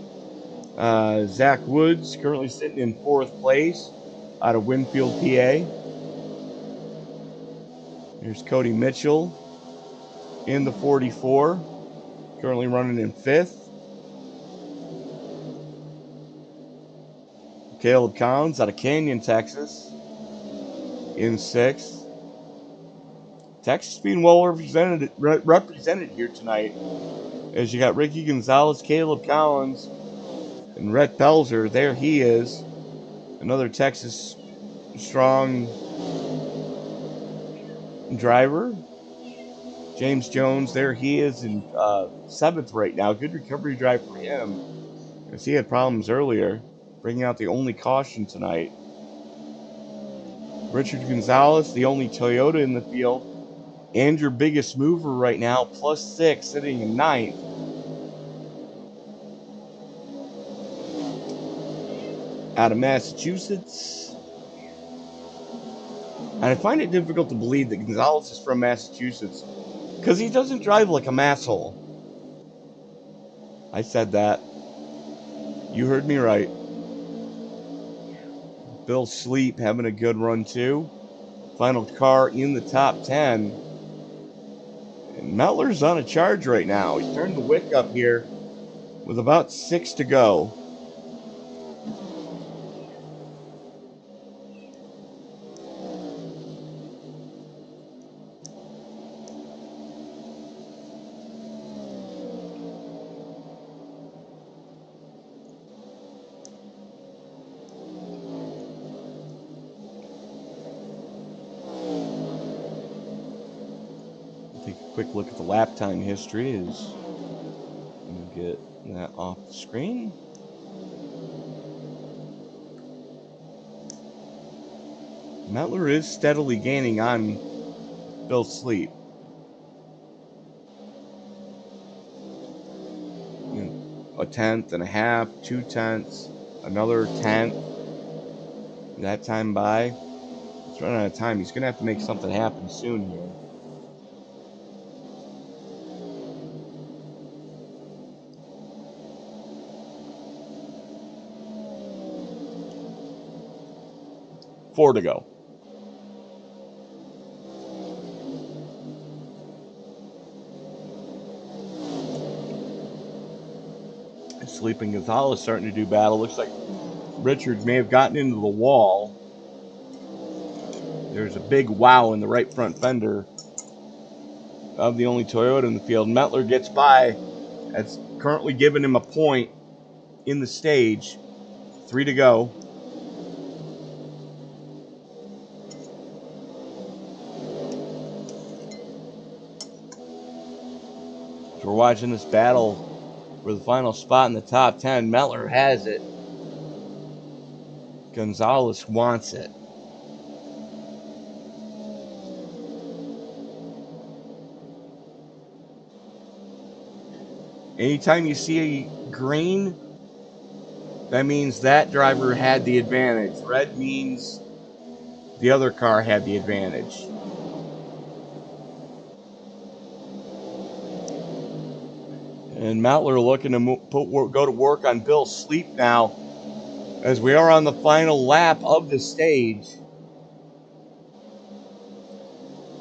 Zach Woods currently sitting in fourth place out of Winfield, PA. There's Cody Mitchell in the 44, currently running in fifth. Caleb Collins out of Canyon, Texas, in sixth. Texas being well represented here tonight, as you got Ricky Gonzalez, Caleb Collins, and Rhett Pelzer. There he is, another Texas strong driver. James Jones, there he is in seventh right now. Good recovery drive for him, as he had problems earlier, bringing out the only caution tonight. Richard Gonzalez, the only Toyota in the field, and your biggest mover right now, +6, sitting in ninth. Out of Massachusetts. And I find it difficult to believe that Gonzalez is from Massachusetts, because he doesn't drive like a masshole. I said that. You heard me right. Bill Sleep having a good run too. Final car in the top 10. And Mettler's on a charge right now. He's turned the wick up here with about 6 to go. Quick look at the lap time history as we get that off the screen. Mettler is steadily gaining on Bill Sleep. A tenth and a half, 2 tenths, another tenth. That time by. He's running out of time. He's going to have to make something happen soon here. Four to go. Sleeping Gonzalez starting to do battle. Looks like Richards may have gotten into the wall. There's a big wow in the right front fender of the only Toyota in the field. Mettler gets by. That's currently giving him a point in the stage. 3 to go. watching this battle for the final spot in the top 10. Mettler has it. Gonzalez wants it. Anytime you see green, that means that driver had the advantage. Red means the other car had the advantage. And Mettler looking to go to work on Bill's sleep now, as we are on the final lap of the stage.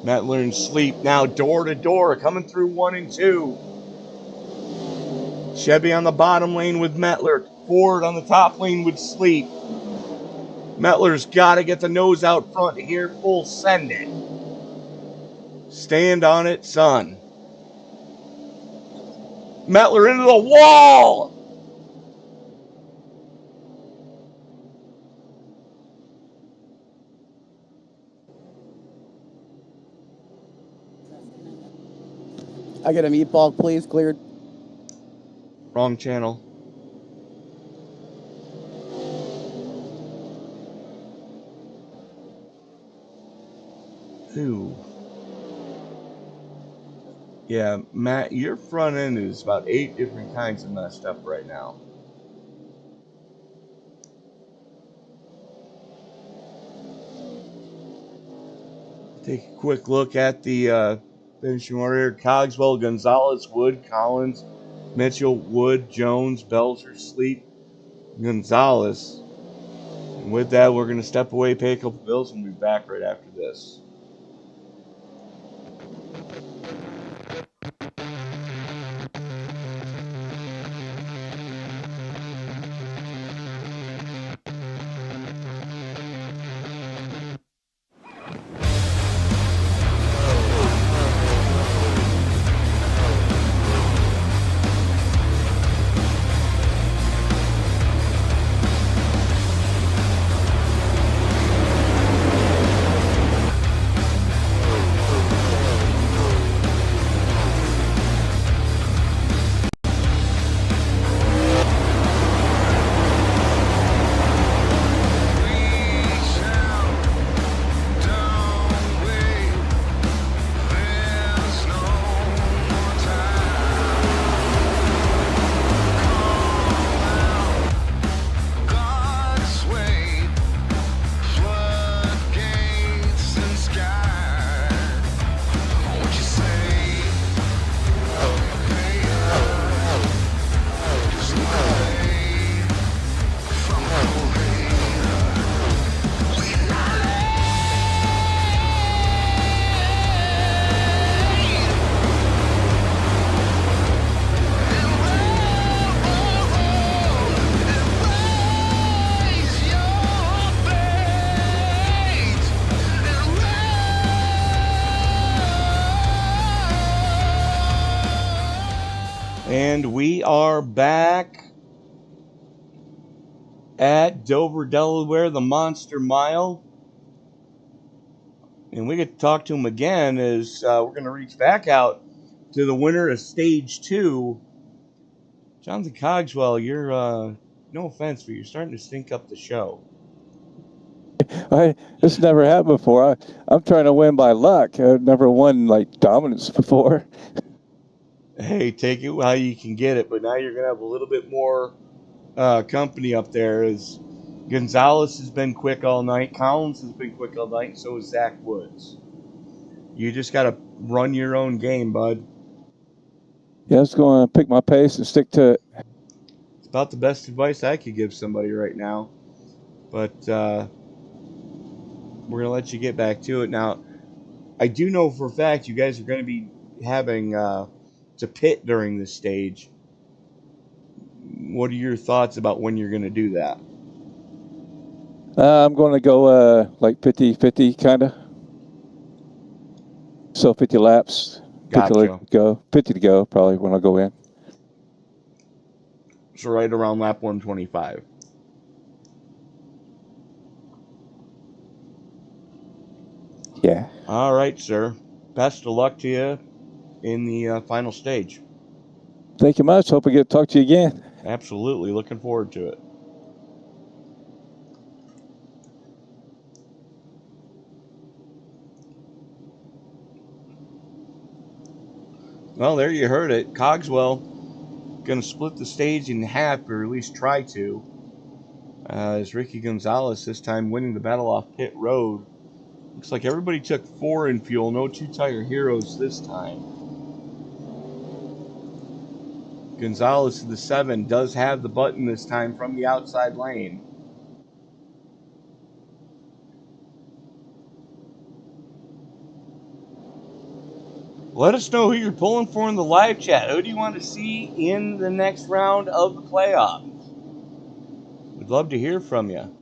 Mettler and Sleep now door to door, coming through 1 and 2. Chevy on the bottom lane with Mettler. Ford on the top lane with Sleep. Mettler's got to get the nose out front here. Full send it. Stand on it, son. Mettler into the wall. I get a meatball, please. Cleared. Wrong channel. Ooh. Yeah, Matt, your front end is about 8 different kinds of messed up right now. Take a quick look at the finishing order here. Cogswell, Gonzalez, Wood, Collins, Mitchell, Wood, Jones, Belzer, Sleep, Gonzalez. And with that, we're going to step away, pay a couple bills, and we'll be back right after this. And we are back at Dover, Delaware, the Monster Mile. And we get to talk to him again as we're going to reach back out to the winner of Stage 2. Jonathan Cogswell, you're, no offense, but you're starting to stink up the show. This never happened before. I'm trying to win by luck. I've never won, like, dominance before. Hey, take it how you can get it, but now you're going to have a little bit more company up there. As Gonzalez has been quick all night, Collins has been quick all night, and so is Zach Woods. You just got to run your own game, bud. Yeah, I was going to pick my pace and stick to it. It's about the best advice I could give somebody right now. But we're going to let you get back to it. Now, I do know for a fact you guys are going to be having to pit during this stage. What are your thoughts about when you're going to do that? I'm going to go like 50-50 kind of. So 50 laps. Gotcha. 50 to go probably when I go in. So right around lap 125. Yeah. All right, sir. Best of luck to you in the final stage. Thank you much. Hope we get to talk to you again. Absolutely. Looking forward to it. Well, there you heard it. Cogswell going to split the stage in half, or at least try to. As Ricky Gonzalez this time winning the battle off pit road. Looks like everybody took 4 in fuel. No 2-tire heroes this time. Gonzalez to the 7 does have the button this time from the outside lane. Let us know who you're pulling for in the live chat. Who do you want to see in the next round of the playoffs? We'd love to hear from you.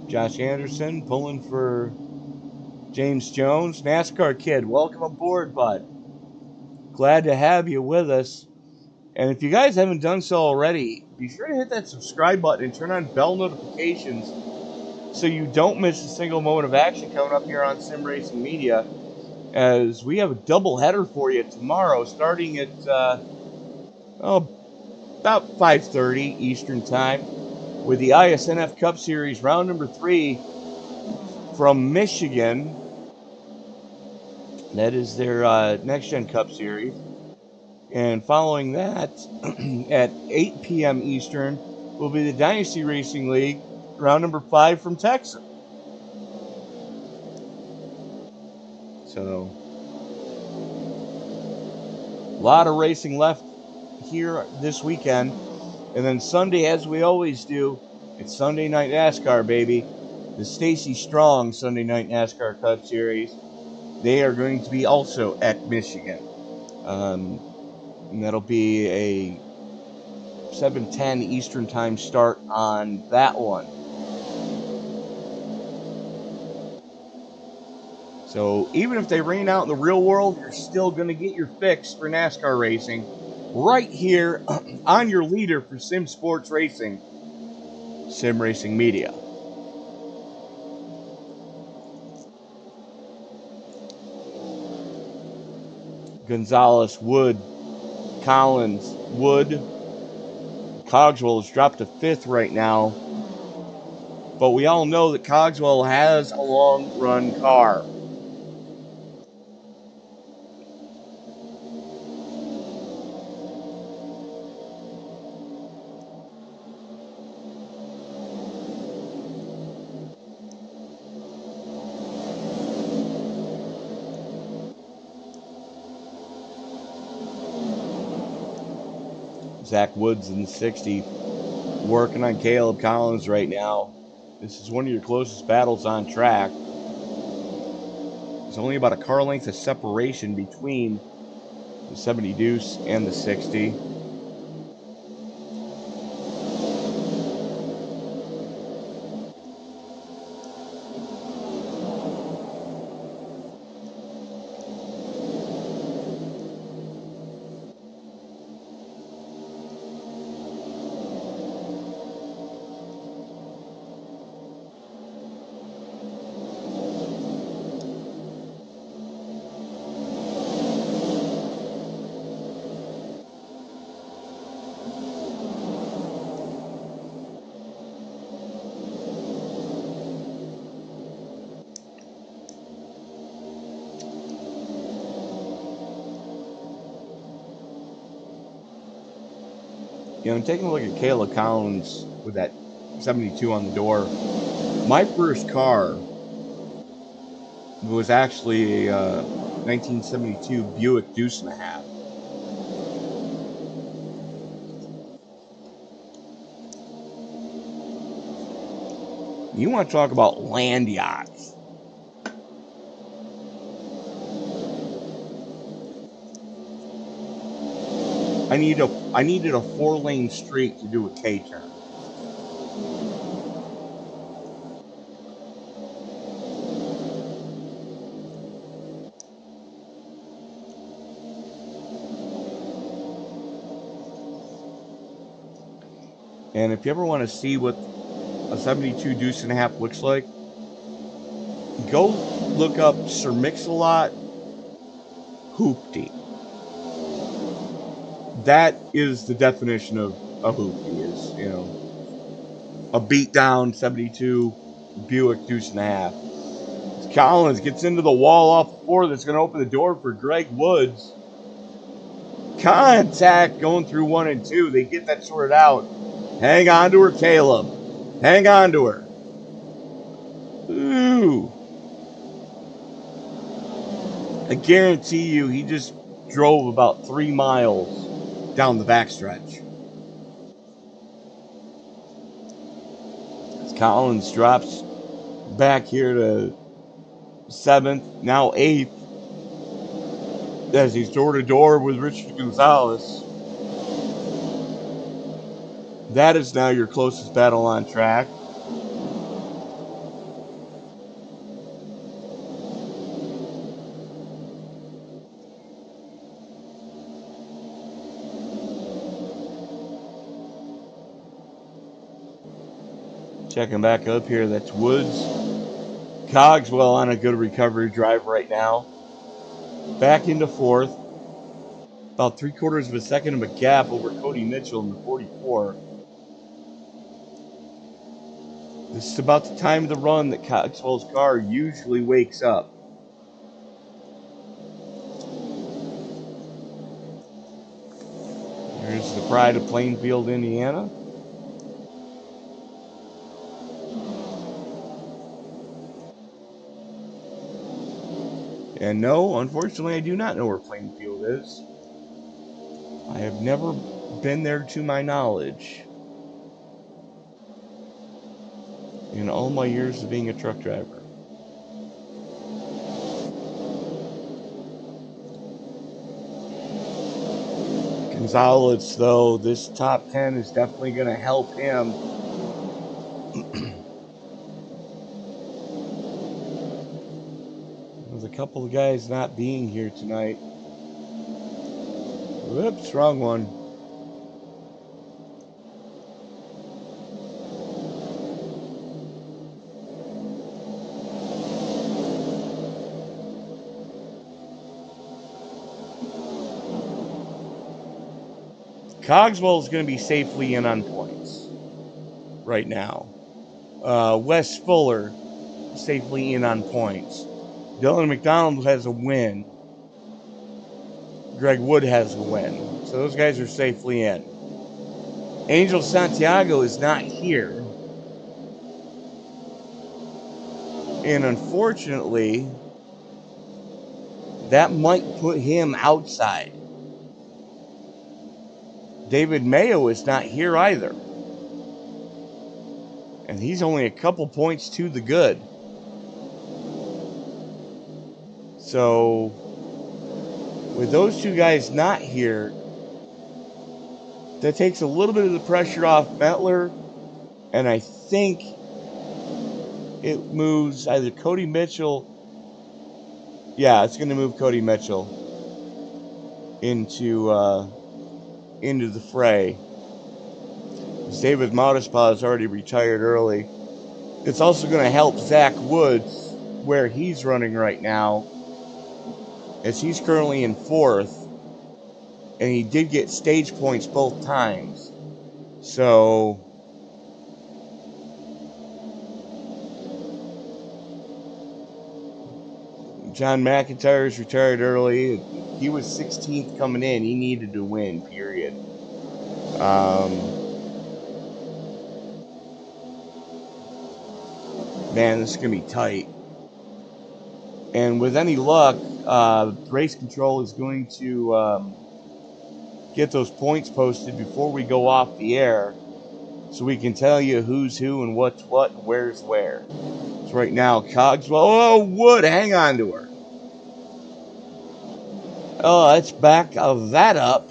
Josh Anderson pulling for James Jones. NASCAR Kid, welcome aboard, bud. Glad to have you with us. And if you guys haven't done so already, be sure to hit that subscribe button and turn on bell notifications so you don't miss a single moment of action coming up here on Sim Racing Media, as we have a double header for you tomorrow starting at about 5:30 Eastern Time with the ISNF Cup Series round number 3 from Michigan. That is their Next Gen Cup Series. And following that, at 8 p.m. Eastern, will be the Dynasty Racing League, round number 5 from Texas. So, a lot of racing left here this weekend. And then Sunday, as we always do, it's Sunday Night NASCAR, baby. The Stacy Strong Sunday Night NASCAR Cup Series. They are going to be also at Michigan. And that'll be a 7:10 Eastern Time start on that one. So even if they rain out in the real world, you're still going to get your fix for NASCAR racing right here on your leader for Sim Sports Racing, Sim Racing Media. Gonzalez, Wood, Collins, Wood. Cogswell has dropped to 5th right now. But we all know that Cogswell has a long run car. Zach Woods in 60, working on Caleb Collins right now. This is one of your closest battles on track. There's only about a car length of separation between the 70 Deuce and the 60. You know, taking a look at Caleb Collins with that 72 on the door. My first car was actually a 1972 Buick Deuce and a half. You want to talk about land yachts? I needed a 4-lane street to do a K-turn. And if you ever want to see what a 72 Deuce and a half looks like, go look up Sir Mix-a-Lot hoopty. That is the definition of a hoopty, is, you know, a beat down 72 Buick deuce and a half. Collins gets into the wall off the floor. That's going to open the door for Greg Woods. Contact going through 1 and 2. They get that sorted out. Hang on to her, Caleb. Hang on to her. Ooh. I guarantee you he just drove about 3 miles down the backstretch. As Collins drops back here to 7th, now 8th, as he's door to door with Richard Gonzalez. That is now your closest battle on track. Checking back up here, that's Woods. Cogswell on a good recovery drive right now. Back into 4th. About 3/4 of a second of a gap over Cody Mitchell in the 44. This is about the time of the run that Cogswell's car usually wakes up. Here's the pride of Plainfield, Indiana. And no, unfortunately, I do not know where Plainfield is. I have never been there to my knowledge in all my years of being a truck driver. Gonzalez, though, this top 10 is definitely going to help him. There's a couple of guys not being here tonight. Whoops, wrong one. Cogswell is going to be safely in on points right now. Wes Fuller safely in on points. Dylan McDonald has a win. Greg Wood has a win. So those guys are safely in. Angel Santiago is not here. And unfortunately, that might put him outside. David Mayo is not here either. And he's only a couple points to the good. So, with those two guys not here, that takes a little bit of the pressure off Metler. And I think it moves either Cody Mitchell. Yeah, it's going to move Cody Mitchell into the fray. David Modespa is already retired early. It's also going to help Zach Woods where he's running right now, as he's currently in 4th, and he did get stage points both times. So John McIntyre is retired early. He was 16th coming in. He needed to win, period. Man, this is going to be tight. And with any luck, race control is going to get those points posted before we go off the air, so we can tell you who's who and what's what and where's where. So right now, Cogswell. Oh, Wood, hang on to her. Oh, let's back that up.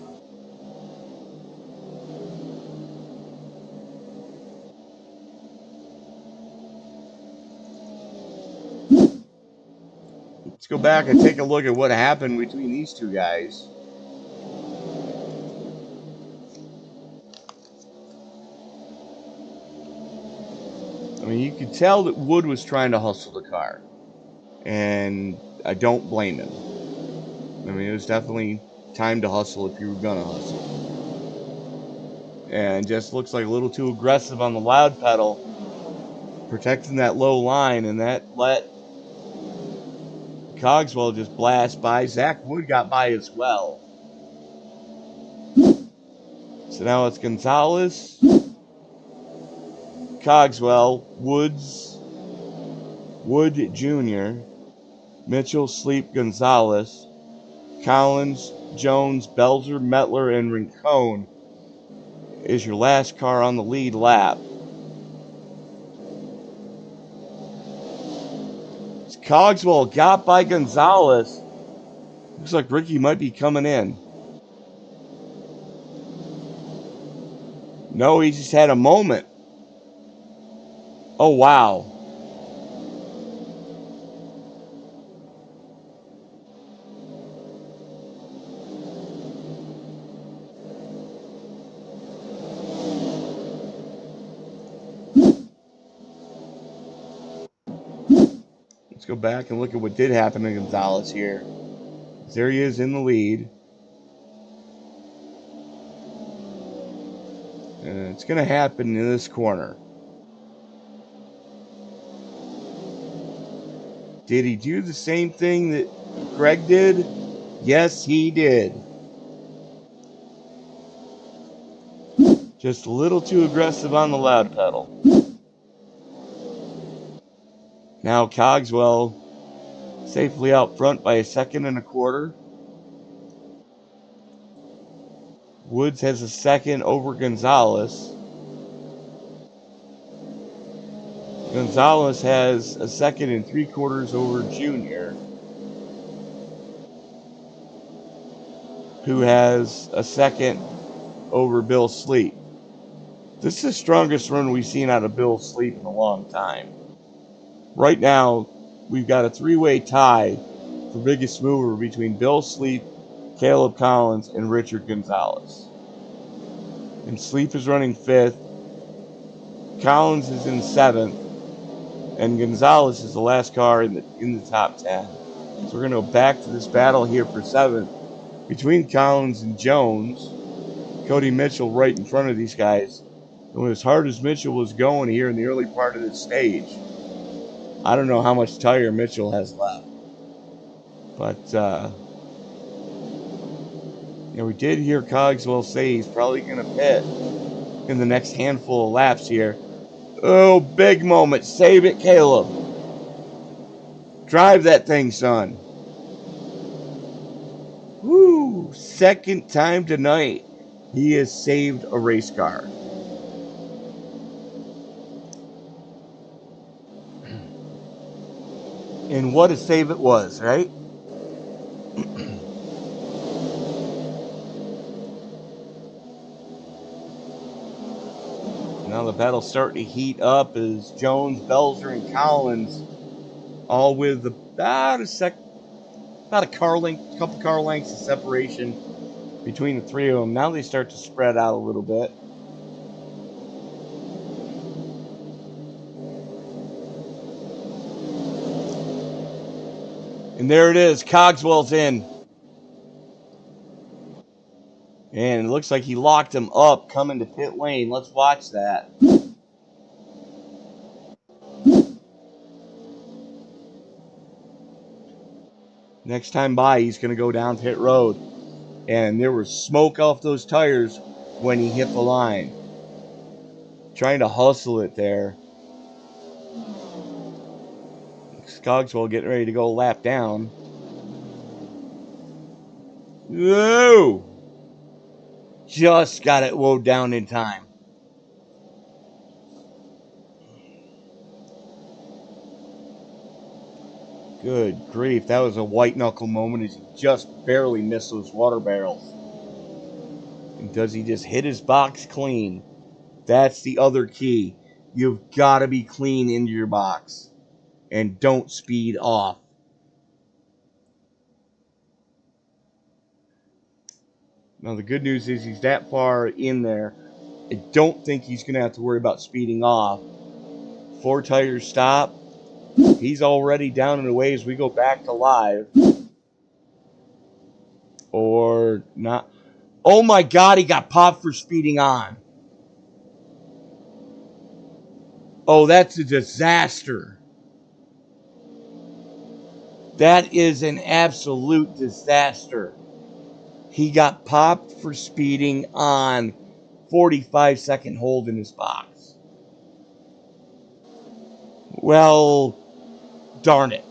Let's go back and take a look at what happened between these two guys. I mean, you could tell that Wood was trying to hustle the car. And I don't blame him. I mean, it was definitely time to hustle if you were going to hustle. And just looks like a little too aggressive on the loud pedal, protecting that low line, and that let Cogswell just blast by. Zach Wood got by as well. So now it's Gonzalez, Cogswell, Woods, Wood Jr., Mitchell, Sleep, Gonzalez, Collins, Jones, Belzer, Metler, and Rincon is your last car on the lead lap. Cogswell got by Gonzalez. Looks like Ricky might be coming in. No, he just had a moment. Oh, wow. Let's go back and look at what did happen to Gonzalez here. There he is in the lead. And it's going to happen in this corner. Did he do the same thing that Greg did? Yes, he did. Just a little too aggressive on the loud pedal. Now Cogswell safely out front by 1.25 seconds. Woods has a second over Gonzalez. Gonzalez has a 2 3/4 over Junior, who has a second over Bill Sleep. This is the strongest run we've seen out of Bill Sleep in a long time. Right now, we've got a 3-way tie for biggest mover between Bill Sleep, Caleb Collins, and Richard Gonzalez. And Sleep is running 5th. Collins is in 7th. And Gonzalez is the last car in the top 10. So we're going to go back to this battle here for 7th between Collins and Jones. Cody Mitchell right in front of these guys. And as hard as Mitchell was going here in the early part of this stage, I don't know how much tire Mitchell has left. But, we did hear Cogswell say he's probably going to pit in the next handful of laps here. Oh, big moment. Save it, Caleb. Drive that thing, son. Woo! Second time tonight, he has saved a race car. And what a save it was, right? Now the battle's starting to heat up as Jones, Belzer, and Collins all with about a couple car lengths of separation between the three of them. Now they start to spread out a little bit. And there it is. Cogswell's in. And it looks like he locked him up coming to pit lane. Let's watch that. Next time by, he's going to go down pit road. And there was smoke off those tires when he hit the line. Trying to hustle it there. Cogswell getting ready to go lap down. Whoa! Just got it woed down in time. Good grief, that was a white knuckle moment as he just barely missed those water barrels. And does he just hit his box clean? That's the other key. You've got to be clean into your box. And don't speed off. Now the good news is he's that far in there. I don't think he's going to have to worry about speeding off. 4 tires stop. He's already down and away as we go back to live. Or not. Oh my God, he got popped for speeding on. Oh, that's a disaster. That is an absolute disaster. He got popped for speeding on. 45-second hold in his box. Well, darn it.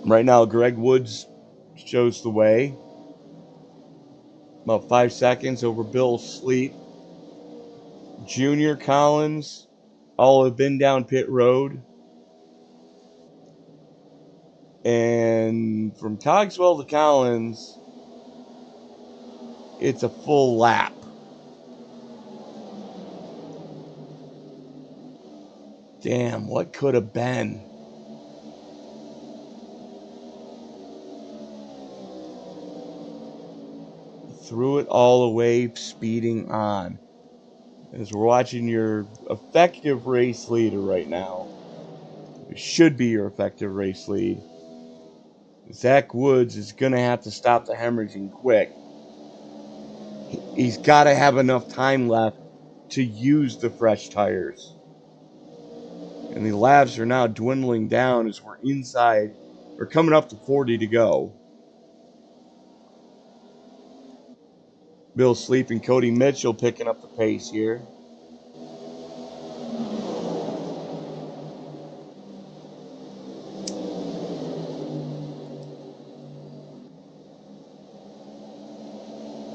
Right now, Greg Woods shows the way. About 5 seconds over Bill Sleep. Junior Collins all have been down pit road. And from Cogswell to Collins, it's a full lap. Damn, what could have been? Threw it all away, speeding on. As we're watching your effective race leader right now. It should be your effective race lead. Zach Woods is going to have to stop the hemorrhaging quick. He's got to have enough time left to use the fresh tires. And the laps are now dwindling down as we're inside, or coming up to 40 to go. Bill Sleep and Cody Mitchell picking up the pace here.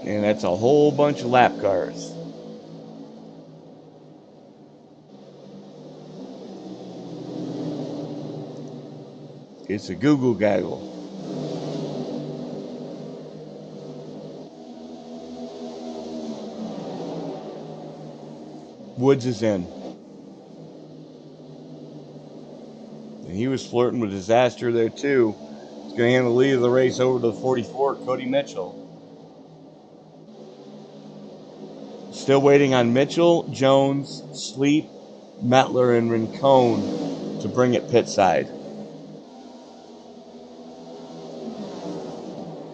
And that's a whole bunch of lap cars. It's a Google gaggle. Woods is in. And he was flirting with disaster there too. He's going to hand the lead of the race over to the 44, Cody Mitchell. Still waiting on Mitchell, Jones, Sleep, Metler, and Rincon to bring it pit side.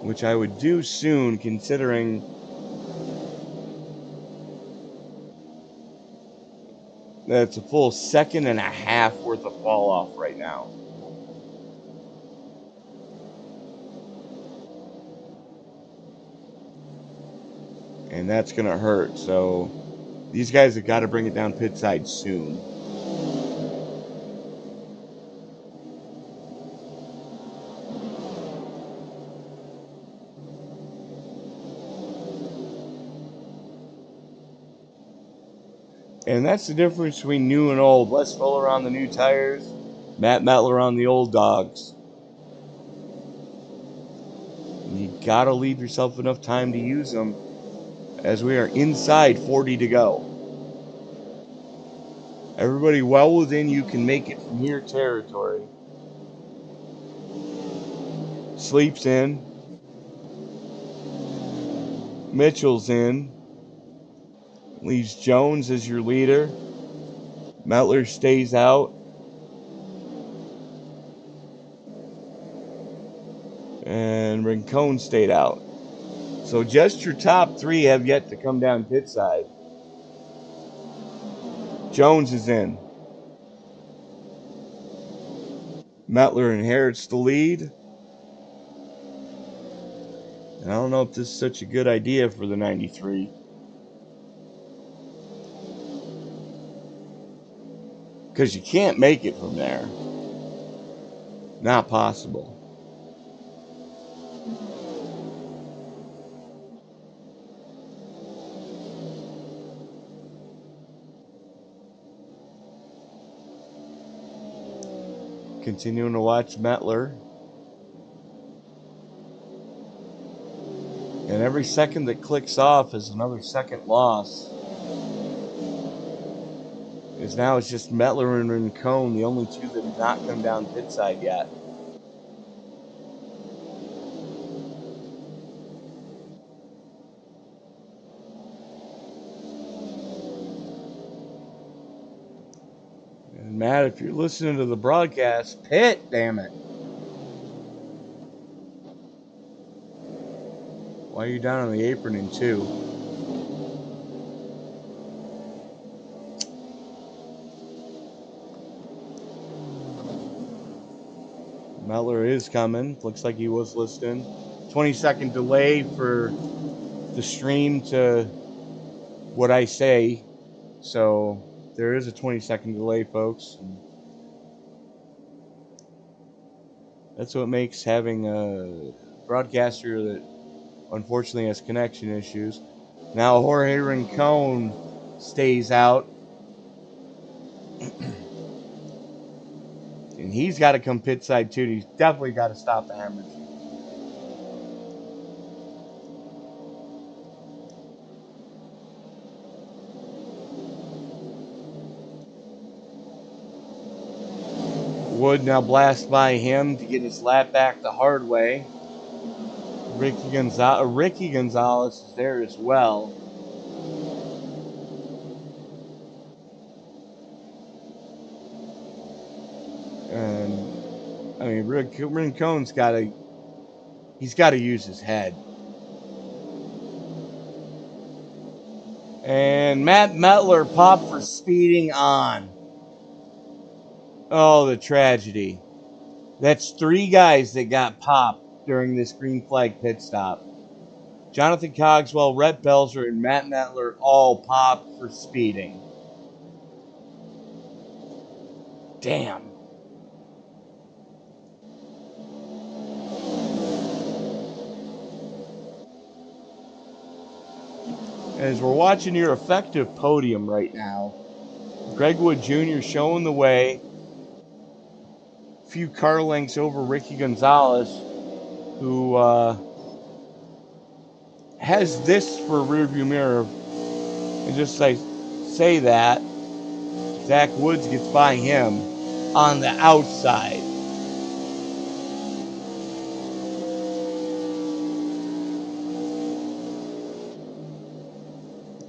Which I would do soon, considering that's a full second and a half worth of fall off right now. And that's going to hurt. So these guys have got to bring it down pit side soon. And that's the difference between new and old. Les Fuller on the new tires, Matt Metler on the old dogs. You got to leave yourself enough time to use them as we are inside 40 to go. Everybody well within you can make it from your territory. Sleep's in. Mitchell's in. Leaves Jones as your leader. Metler stays out. And Rincon stayed out. So just your top three have yet to come down pit side. Jones is in. Metler inherits the lead. And I don't know if this is such a good idea for the 93. Because you can't make it from there. Not possible. Continuing to watch Metler. And every second that clicks off is another second loss. As now it's just Metler and Rincon, the only two that have not come down pit side yet. Matt, if you're listening to the broadcast, pit, damn it. Why are you down on the apron in 2? Mettler is coming. Looks like he was listening. 20-second delay for the stream to what I say. So there is a 20-second delay, folks. That's what makes having a broadcaster that unfortunately has connection issues. Now Jorge Rincon stays out. And he's got to come pit side too. He's definitely got to stop the hemorrhage. Wood now blasts by him to get his lap back the hard way. Ricky Gonzalez is there as well. And I mean, Rincon's got to use his head. And Matt Mettler popped for speeding on. Oh, the tragedy. That's 3 guys that got popped during this green flag pit stop. Jonathan Cogswell, Rhett Belzer, and Matt Mettler all popped for speeding. Damn. As we're watching your effective podium right now, Greg Wood Jr. showing the way. A few car lengths over Ricky Gonzalez, who has this for a rearview mirror. And just say that, Zach Woods gets by him on the outside.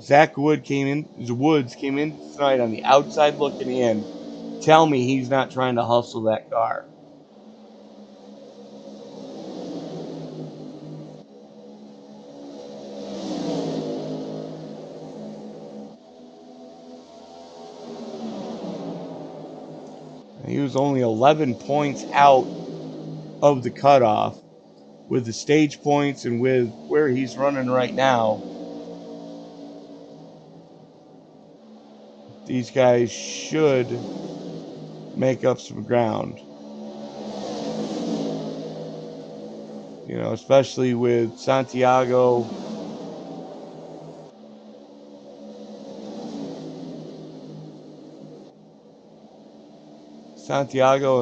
Woods came in tonight on the outside looking in. Tell me he's not trying to hustle that car. He was only 11 points out of the cutoff. With the stage points and with where he's running right now, these guys should make up some ground. You know, especially with Santiago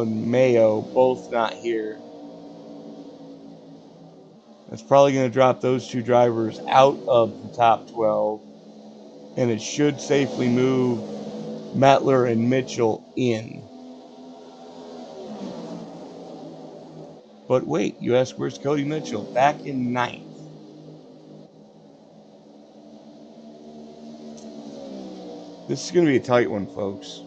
and Mayo both not here. That's probably going to drop those 2 drivers out of the top 12. And it should safely move Mettler and Mitchell in. But wait, you ask, where's Cody Mitchell? Back in 9th. This is going to be a tight one, folks.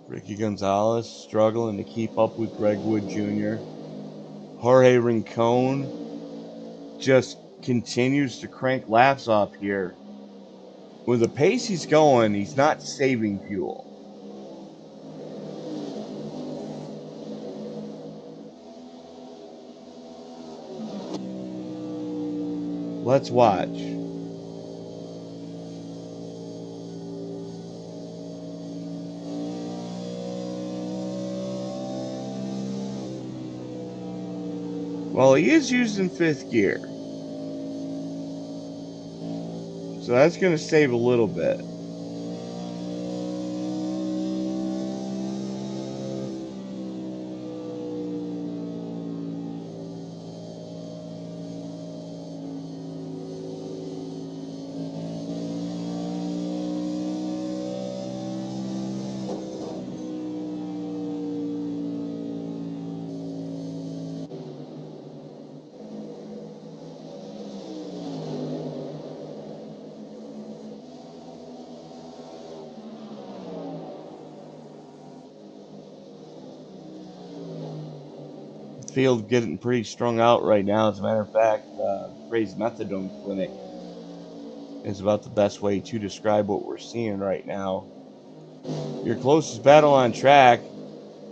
Ricky Gonzalez struggling to keep up with Greg Wood Jr. Jorge Rincon just continues to crank laps off here. With the pace he's going, he's not saving fuel. Let's watch. Well, he is using 5th gear. So that's going to save a little bit. field getting pretty strung out right now. As a matter of fact, Ray's Methadone Clinic is about the best way to describe what we're seeing right now. Your closest battle on track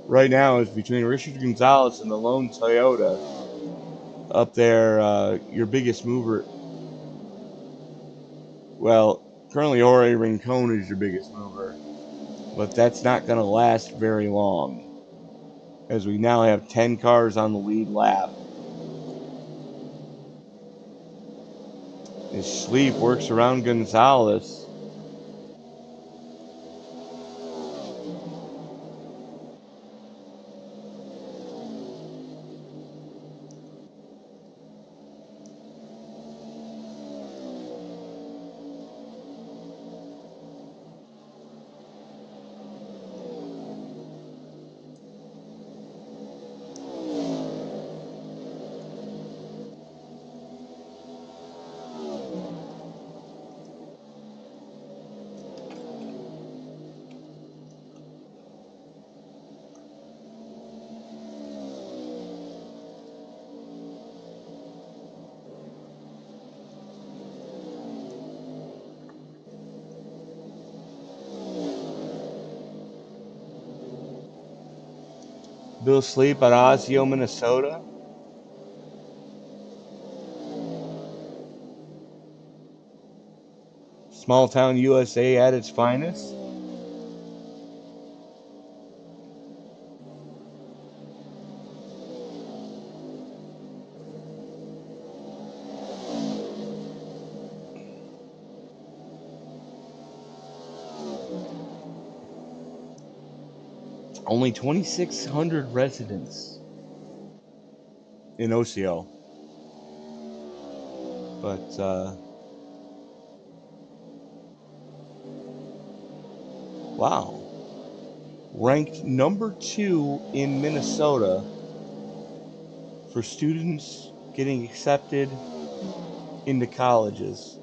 right now is between Richard Gonzalez and the lone Toyota. Up there, your biggest mover. Well, currently Jorge Rincon is your biggest mover, but that's not going to last very long, as we now have 10 cars on the lead lap. His sleep works around Gonzalez. Bill Sleep at Osseo, Minnesota. Small town USA at its finest. Only 2,600 residents in Osseo. But, wow. Ranked number 2 in Minnesota for students getting accepted into colleges.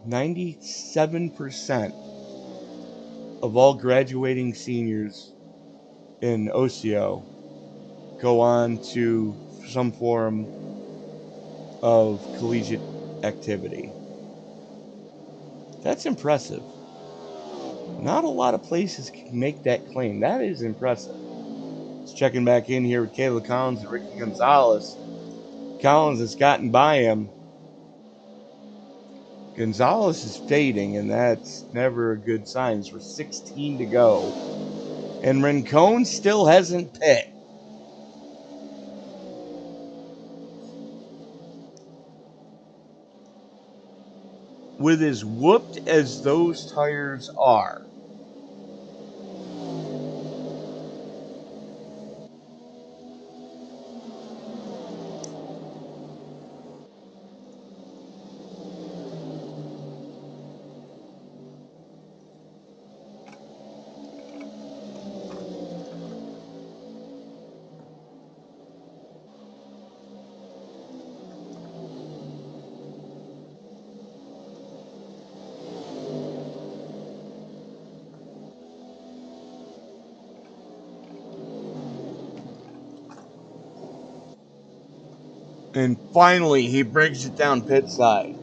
%97 of all graduating seniors in Osseo go on to some form of collegiate activity. That's impressive. Not a lot of places can make that claim. That is impressive. Just checking back in here with Caleb Collins and Ricky Gonzalez. Collins has gotten by him. Gonzalez is fading, and that's never a good sign. We're 16 to go. And Rincon still hasn't pit. With as whooped as those tires are, and finally he brings it down pit side.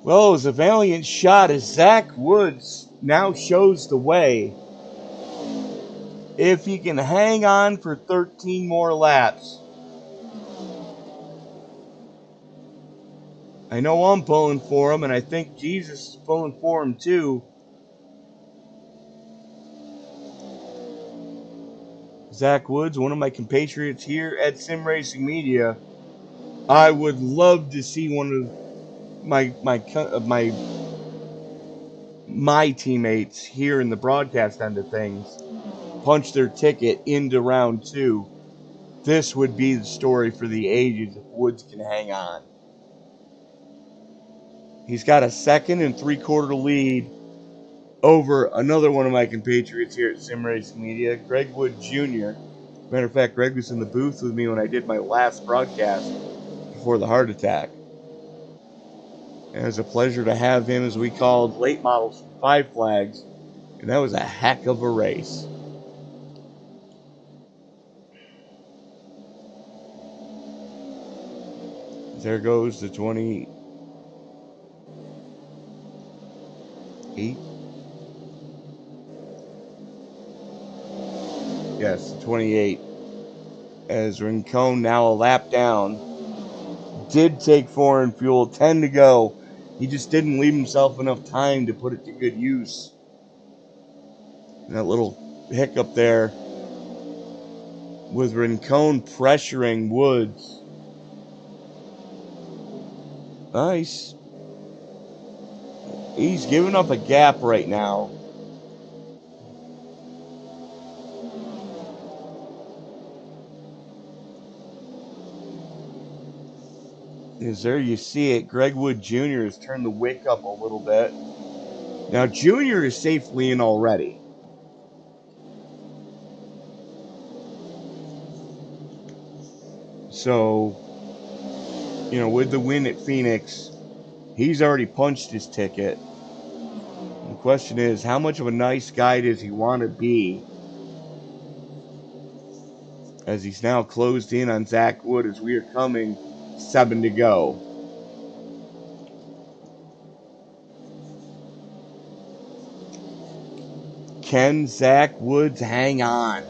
Well, it was a valiant shot as Zach Woods now shows the way. If he can hang on for 13 more laps. I know I'm pulling for him, and I think Jesus is pulling for him too. Zach Woods, one of my compatriots here at Sim Racing Media. I would love to see one of my teammates here in the broadcast end of things punch their ticket into round 2. This would be the story for the ages if Woods can hang on. He's got a 2 3/4 lead over another one of my compatriots here at Sim Racing Media, Greg Wood Jr. Matter of fact, Greg was in the booth with me when I did my last broadcast before the heart attack. And it was a pleasure to have him as we called late models from Five Flags, and that was a heck of a race. There goes the 28. Yes, the 28. As Rincon, now a lap down, did take foreign fuel, 10 to go. He just didn't leave himself enough time to put it to good use. And that little hiccup there with Rincon pressuring Woods. Nice. He's giving up a gap right now. As there you see it, Greg Wood Jr. has turned the wick up a little bit. Now Jr. is safely in already. So, you know, with the win at Phoenix, he's already punched his ticket. The question is, how much of a nice guy does he want to be? As he's now closed in on Zach Wood as we are coming 7 to go. Can Zach Woods hang on?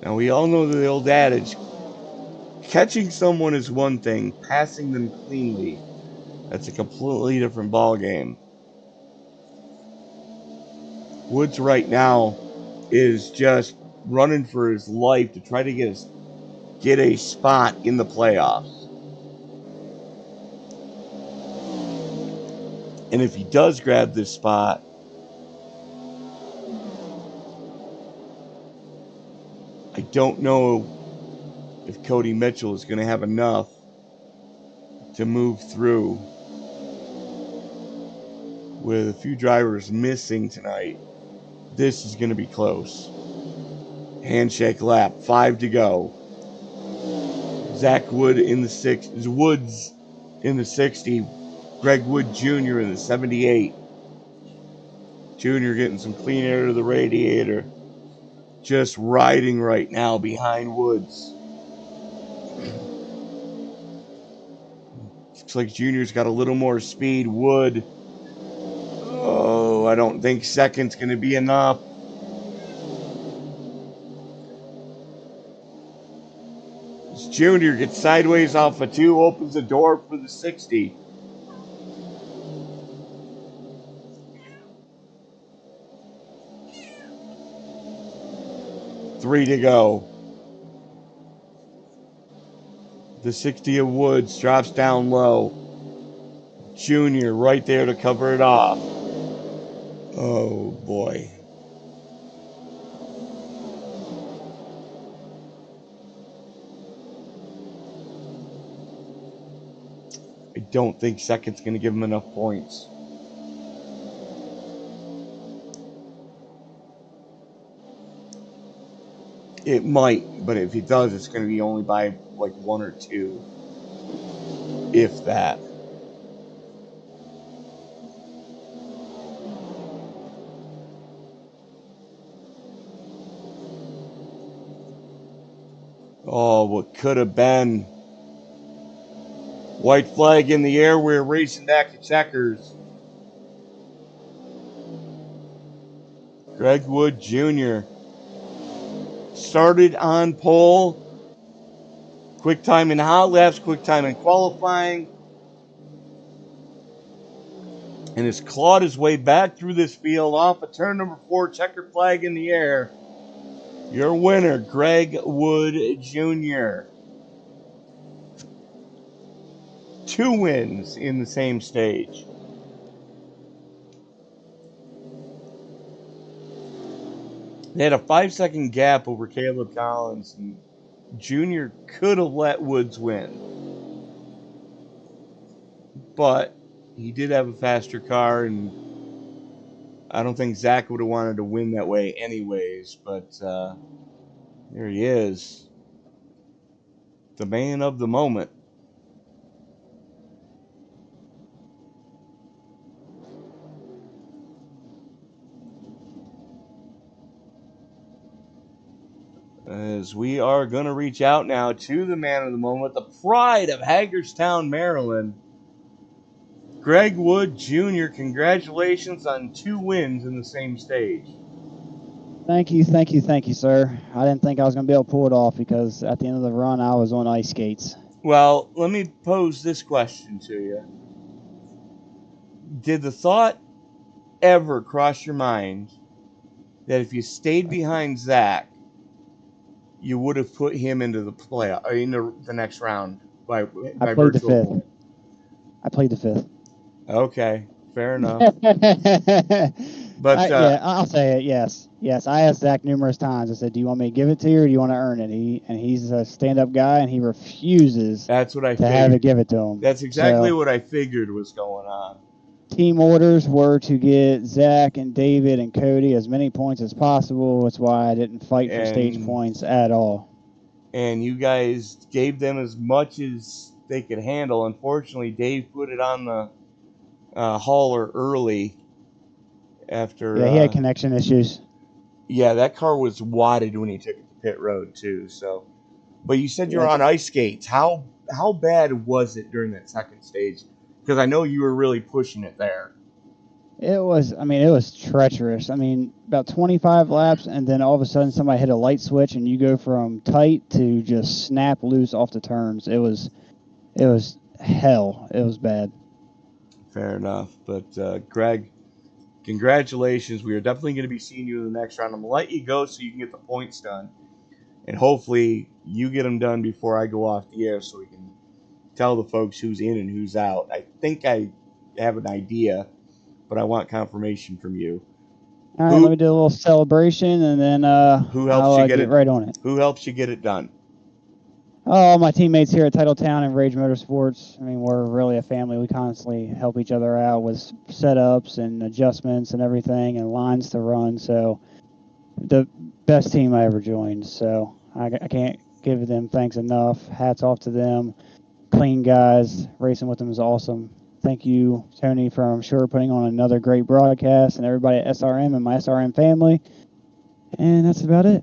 Now we all know the old adage, catching someone is one thing, passing them cleanly, that's a completely different ballgame. Woods right now is just running for his life to try to get a spot in the playoffs. And if he does grab this spot, I don't know if Cody Mitchell is going to have enough to move through. With a few drivers missing tonight, this is going to be close. Handshake lap, 5 to go. Zach Wood in the 6, Woods in the 60, Greg Wood Jr. in the 78. Jr. getting some clean air to the radiator. Just riding right now behind Woods. Looks like Jr.'s got a little more speed. Wood. Oh, I don't think second's going to be enough. Junior gets sideways off a 2, opens the door for the 60. Three to go. The 60 of Woods drops down low. Junior right there to cover it off. Oh boy. I don't think second's going to give him enough points. It might, but if it does, it's going to be only by like 1 or 2. If that. Oh, what could have been. White flag in the air. We're racing back to checkers. Greg Wood Jr. started on pole. Quick time in hot laps, quick time in qualifying. And has clawed his way back through this field off of turn number 4, checker flag in the air. Your winner, Greg Wood Jr. 2 wins in the same stage. They had a 5-second gap over Caleb Collins, and Jr. could have let Woods win. But he did have a faster car, and I don't think Zach would have wanted to win that way anyways. But there he is. the man of the moment. As we are going to reach out now to the man of the moment, the pride of Hagerstown, Maryland, Greg Wood Jr. Congratulations on 2 wins in the same stage. Thank you, sir. I didn't think I was going to be able to pull it off because at the end of the run, I was on ice skates. Well, let me pose this question to you. Did the thought ever cross your mind that if you stayed behind Zach, you would have put him into the playoff, or into the next round by I played the virtual fifth. point? I played the fifth. Okay, fair enough. But yeah, I'll say it. Yes. I asked Zach numerous times. I said, "Do you want me to give it to you, or do you want to earn it?" He's a stand-up guy, and he refuses that's what I to figured. have it give it to him. That's exactly So, what I figured was going on. team orders were to get Zach and David and Cody as many points as possible. That's why I didn't fight for stage points at all. And you guys gave them as much as they could handle. Unfortunately, Dave put it on the hauler early after. Yeah, he had connection issues. Yeah, that car was wadded when he took it to pit road too. So, but you said you're on ice skates. How bad was it during that second stage? Because I know you were really pushing it there. It was treacherous. About 25 laps, and then all of a sudden somebody hit a light switch, and you go from tight to just snap loose off the turns. It was hell. It was bad. Fair enough. But Greg, congratulations. We are definitely going to be seeing you in the next round. I'm going to let you go so you can get the points done. And hopefully you get them done before I go off the air so we can tell the folks who's in and who's out. I think I have an idea, but I want confirmation from you. All right, let me do a little celebration, and then I'll get right on it. Who helps you get it done? Oh, my teammates here at Titletown and Rage Motorsports. We're really a family. We constantly help each other out with setups and adjustments and everything and lines to run. So the best team I ever joined. So I can't give them thanks enough. Hats off to them. Clean guys. Racing with them is awesome. Thank you, Tony, for, I'm sure, putting on another great broadcast, and everybody at SRM and my SRM family. And that's about it.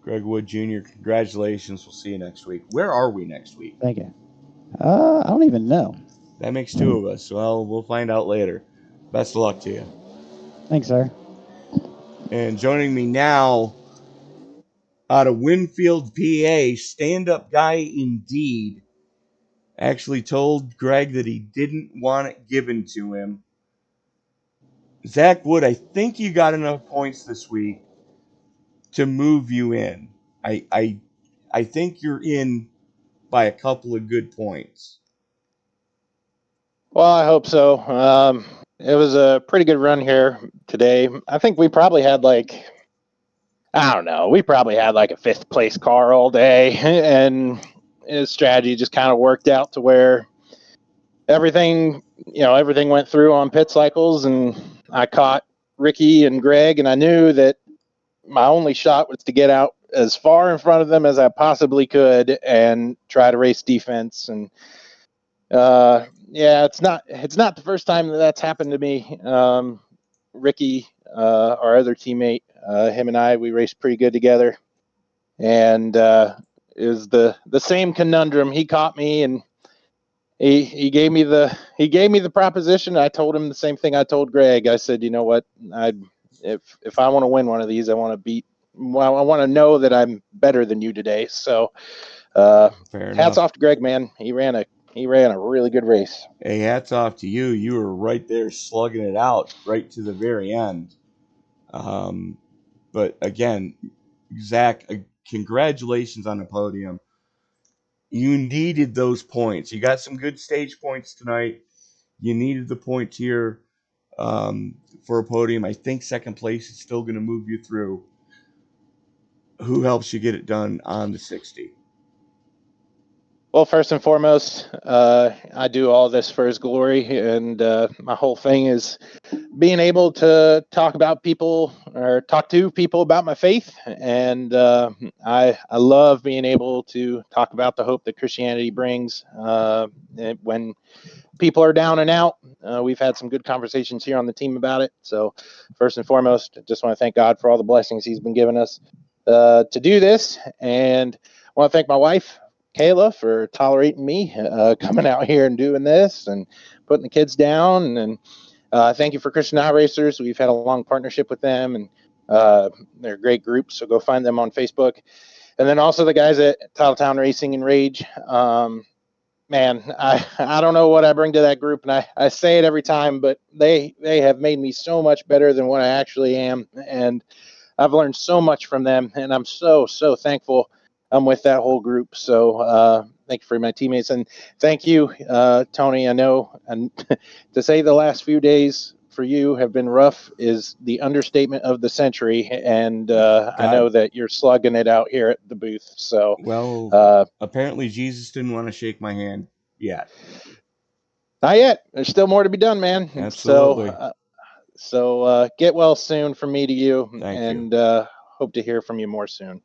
Greg Wood Jr., congratulations. We'll see you next week. Where are we next week? Thank you. I don't even know. That makes 2 of us. Well, we'll find out later. Best of luck to you. Thanks, sir. And joining me now out of Winfield, PA, stand-up guy indeed. Actually told Greg that he didn't want it given to him. Zach Wood, I think you got enough points this week to move you in. I think you're in by a couple of good points. Well, I hope so. It was a pretty good run here today. I think we probably had we probably had like a 5th place car all day, and his strategy just kind of worked out to where everything went through on pit cycles, and I caught Ricky and Greg, and I knew that my only shot was to get out as far in front of them as I possibly could and try to race defense. And it's not the first time that's happened to me. Ricky, our other teammate, him and we raced pretty good together, and is the same conundrum. He caught me, and he gave me the proposition. I told him the same thing I told Greg. I said, you know what, if I want to win one of these, I want to know that I'm better than you today. So hats off to Greg, man. He ran a really good race. Hey, hats off to you. You were right there slugging it out right to the very end. But again, Zach, congratulations on the podium. You needed those points. You got some good stage points tonight. You needed the points here for a podium. I think second place is still going to move you through. Who helps you get it done on the 60? Well, first and foremost, I do all this for His glory, and my whole thing is being able to talk to people about my faith, and I love being able to talk about the hope that Christianity brings when people are down and out. We've had some good conversations here on the team about it. So first and foremost, I just want to thank God for all the blessings He's been giving us to do this, and I want to thank my wife, Kayla, for tolerating me coming out here and doing this and putting the kids down. And thank you for Christian iRacers. We've had a long partnership with them, and they're a great group. So go find them on Facebook. And then also the guys at Titletown Racing and Rage. Man, I don't know what I bring to that group, and I say it every time, but they have made me so much better than what I actually am, and I've learned so much from them, and I'm so thankful I'm with that whole group. So thank you for my teammates, and thank you, Tony. I know, and to say the last few days for you have been rough is the understatement of the century, and I know that you're slugging it out here at the booth. So Well, apparently Jesus didn't want to shake my hand yet. Not yet. There's still more to be done, man. Absolutely. So get well soon from me to you. Thank and hope to hear from you more soon.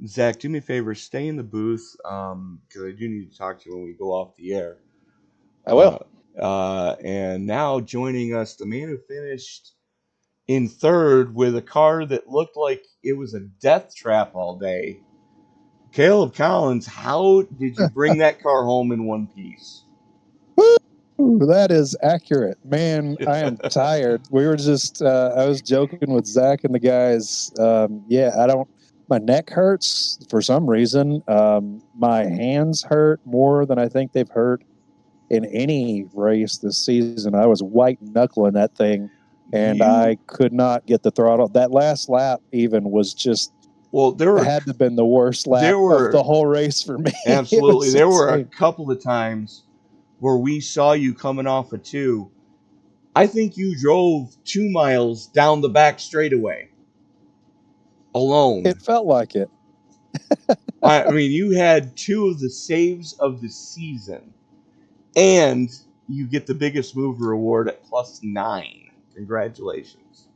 Zach, do me a favor, stay in the booth, because I do need to talk to you when we go off the air. I will. And now joining us, the man who finished in third with a car that looked like it was a death trap all day, Caleb Collins. How did you bring that car home in one piece? Ooh, that is accurate, man. I am tired. We were just I was joking with Zach and the guys. My neck hurts for some reason. My hands hurt more than I think they've hurt in any race this season. I was white knuckling that thing, and I could not get the throttle. That last lap even was just, had to have been the worst lap of the whole race for me. Absolutely. There were a couple of times where we saw you coming off a 2. I think you drove 2 miles down the back straightaway alone. It felt like it. I mean, you had 2 of the saves of the season, and you get the biggest mover award at +9. Congratulations.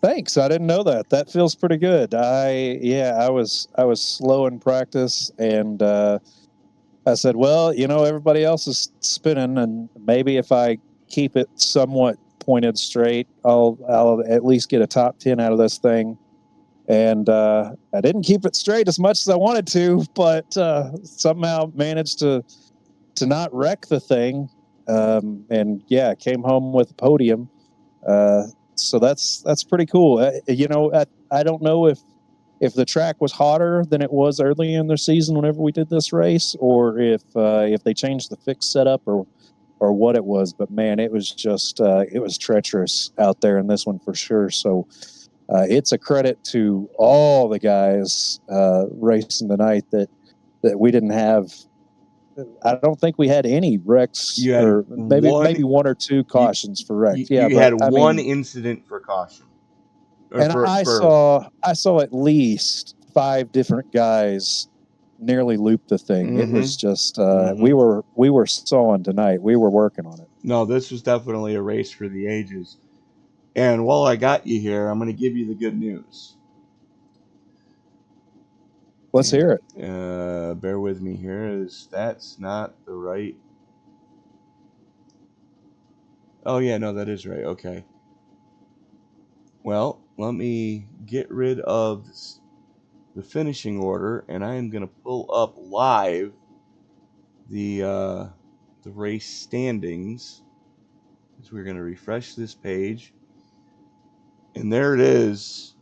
Thanks. I didn't know that. That feels pretty good. I was slow in practice, and I said, well, everybody else is spinning, and maybe if I keep it somewhat pointed straight, I'll at least get a top 10 out of this thing. And I didn't keep it straight as much as I wanted to, but somehow managed to not wreck the thing. And yeah, came home with a podium. So that's pretty cool. I don't know if the track was hotter than it was early in the season whenever we did this race, or if they changed the fixed setup or what it was. But man, it was just it was treacherous out there in this one for sure. So it's a credit to all the guys racing tonight that we didn't have. I don't think we had any wrecks, or maybe 1 or 2 cautions for wrecks. You had one incident for caution. And I saw at least 5 different guys nearly loop the thing. Mm-hmm. It was just we were sawing tonight. We were working on it. No, this was definitely a race for the ages. And while I got you here, I'm going to give you the good news. Let's hear it. Bear with me here. That's not the right. Oh yeah, no, that is right. Okay. Well, let me get rid of the finishing order, and I am going to pull up live the race standings. So we're going to refresh this page, and there it is.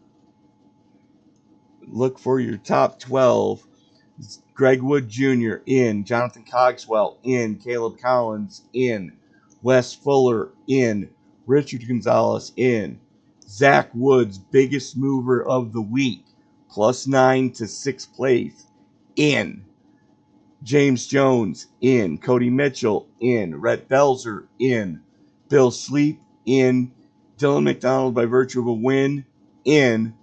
Look for your top 12. Greg Wood Jr. in, Jonathan Cogswell in, Caleb Collins in, Wes Fuller in, Richard Gonzalez in, Zach Woods, biggest mover of the week, +9 to 6th place in, James Jones in, Cody Mitchell in, Rhett Belzer in, Bill Sleep in, Dylan McDonald by virtue of a win in,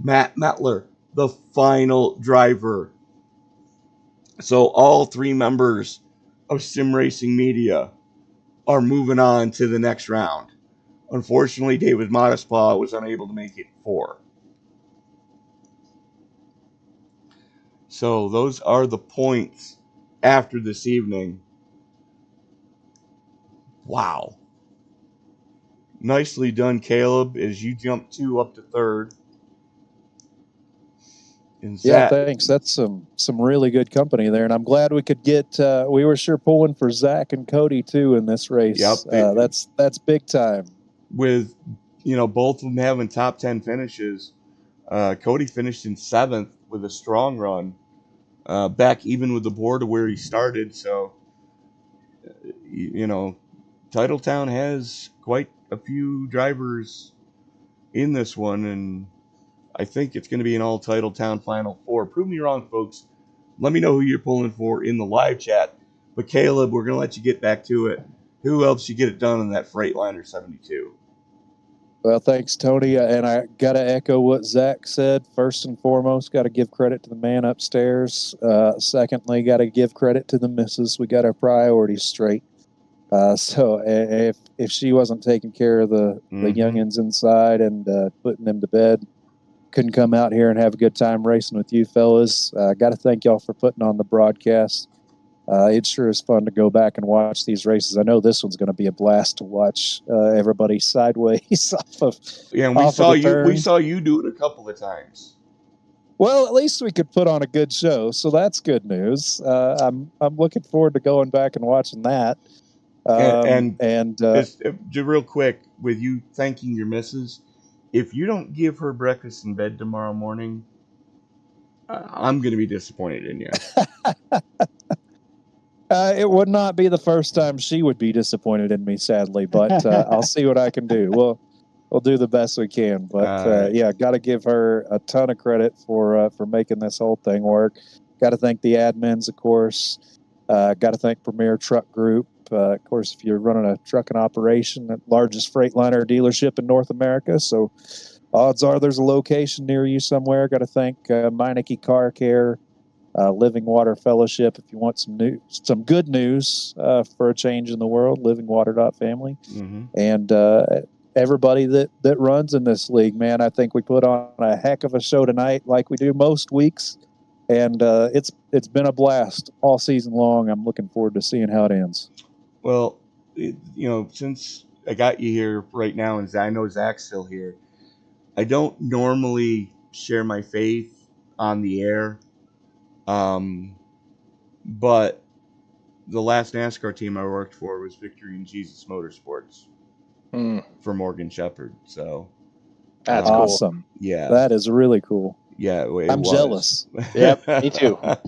Matt Metler, the final driver So all 3 members of Sim Racing Media are moving on to the next round. Unfortunately, David Modestpaw was unable to make it 4. So those are the points after this evening. Wow. Nicely done, Caleb, as you jump 2 up to 3rd. And Yeah, Zach, thanks. That's some really good company there, and I'm glad we could get. We were sure pulling for Zach and Cody too in this race. Yep. That's big time. With both of them having top 10 finishes, Cody finished in 7th with a strong run, back even with the board of where he started. So Titletown has quite a few drivers in this one, and I think it's going to be an all Titletown Final 4. Prove me wrong, folks. Let me know who you're pulling for in the live chat. But Caleb, we're going to let you get back to it. Who helps you get it done in that Freightliner 72? Well, thanks, Tony. And I got to echo what Zach said. First and foremost, got to give credit to the man upstairs. Secondly, got to give credit to the missus. We got our priorities straight. So if she wasn't taking care of the youngins inside and putting them to bed, couldn't come out here and have a good time racing with you fellas. Got to thank y'all for putting on the broadcast. It sure is fun to go back and watch these races. I know this one's going to be a blast to watch everybody sideways off of. Yeah, and we saw you do it a couple of times. Well, at least we could put on a good show, so that's good news. I'm looking forward to going back and watching that. Just real quick, with you thanking your missus, if you don't give her breakfast in bed tomorrow morning, I'm going to be disappointed in you. It would not be the first time she would be disappointed in me, sadly, but I'll see what I can do. We'll do the best we can, but yeah, got to give her a ton of credit for making this whole thing work. Got to thank the admins, of course. Got to thank Premier Truck Group. Of course, if you're running a trucking operation, the largest Freightliner dealership in North America, so odds are there's a location near you somewhere. Got to thank Meineke Car Care. Living Water Fellowship, if you want some good news for a change in the world, livingwater.family. And everybody that runs in this league, man, I think we put on a heck of a show tonight like we do most weeks. And it's been a blast all season long. I'm looking forward to seeing how it ends. Well, since I got you here right now, and I know Zach's still here, I don't normally share my faith on the air. But the last NASCAR team I worked for was Victory in Jesus Motorsports for Morgan Shepherd. So that's awesome. Cool. Yeah, that is really cool. Yeah, I'm jealous. Yep, me too. Well,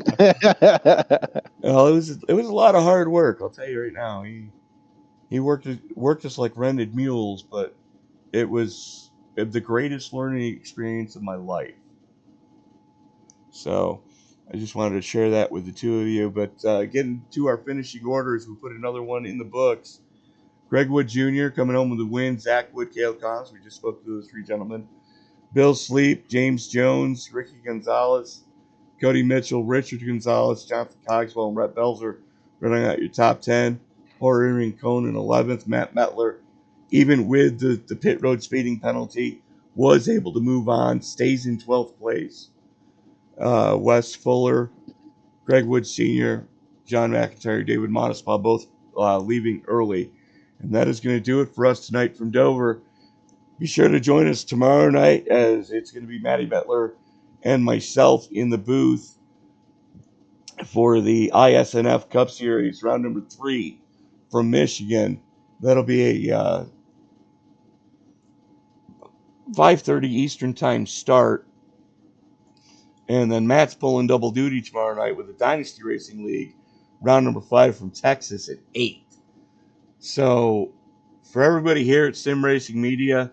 it was a lot of hard work. I'll tell you right now. He worked us like rented mules, but it was the greatest learning experience of my life. So I just wanted to share that with the two of you. But getting to our finishing orders, we put another one in the books. Greg Wood Jr. coming home with the win. Zach Wood, Caleb Collins. We just spoke to those 3 gentlemen. Bill Sleep, James Jones, Ricky Gonzalez, Cody Mitchell, Richard Gonzalez, Jonathan Cogswell, and Rhett Belzer running out your top 10. Horry Cohn in 11th. Matt Metler, even with the pit road speeding penalty, was able to move on, stays in 12th place. Wes Fuller, Greg Wood Sr., John McIntyre, David Modestpaw, both leaving early. And that is going to do it for us tonight from Dover. Be sure to join us tomorrow night, as it's going to be Matty Bettler and myself in the booth for the ISNF Cup Series, round number 3 from Michigan. That'll be a 5:30 Eastern Time start. And then Matt's pulling double duty tomorrow night with the Dynasty Racing League, round number 5 from Texas at 8. So, for everybody here at Sim Racing Media,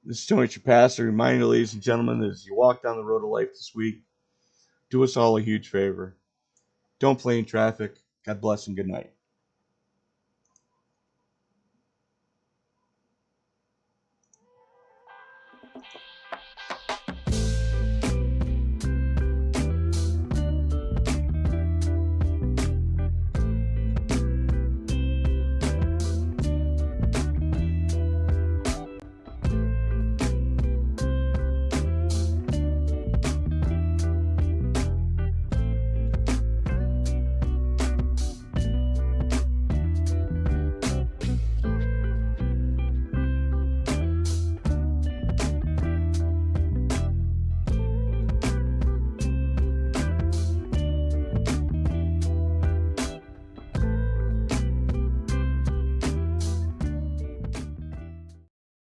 this is Tony Trapassa. Remind you, ladies and gentlemen, that as you walk down the road of life this week, do us all a huge favor. Don't play in traffic. God bless and good night.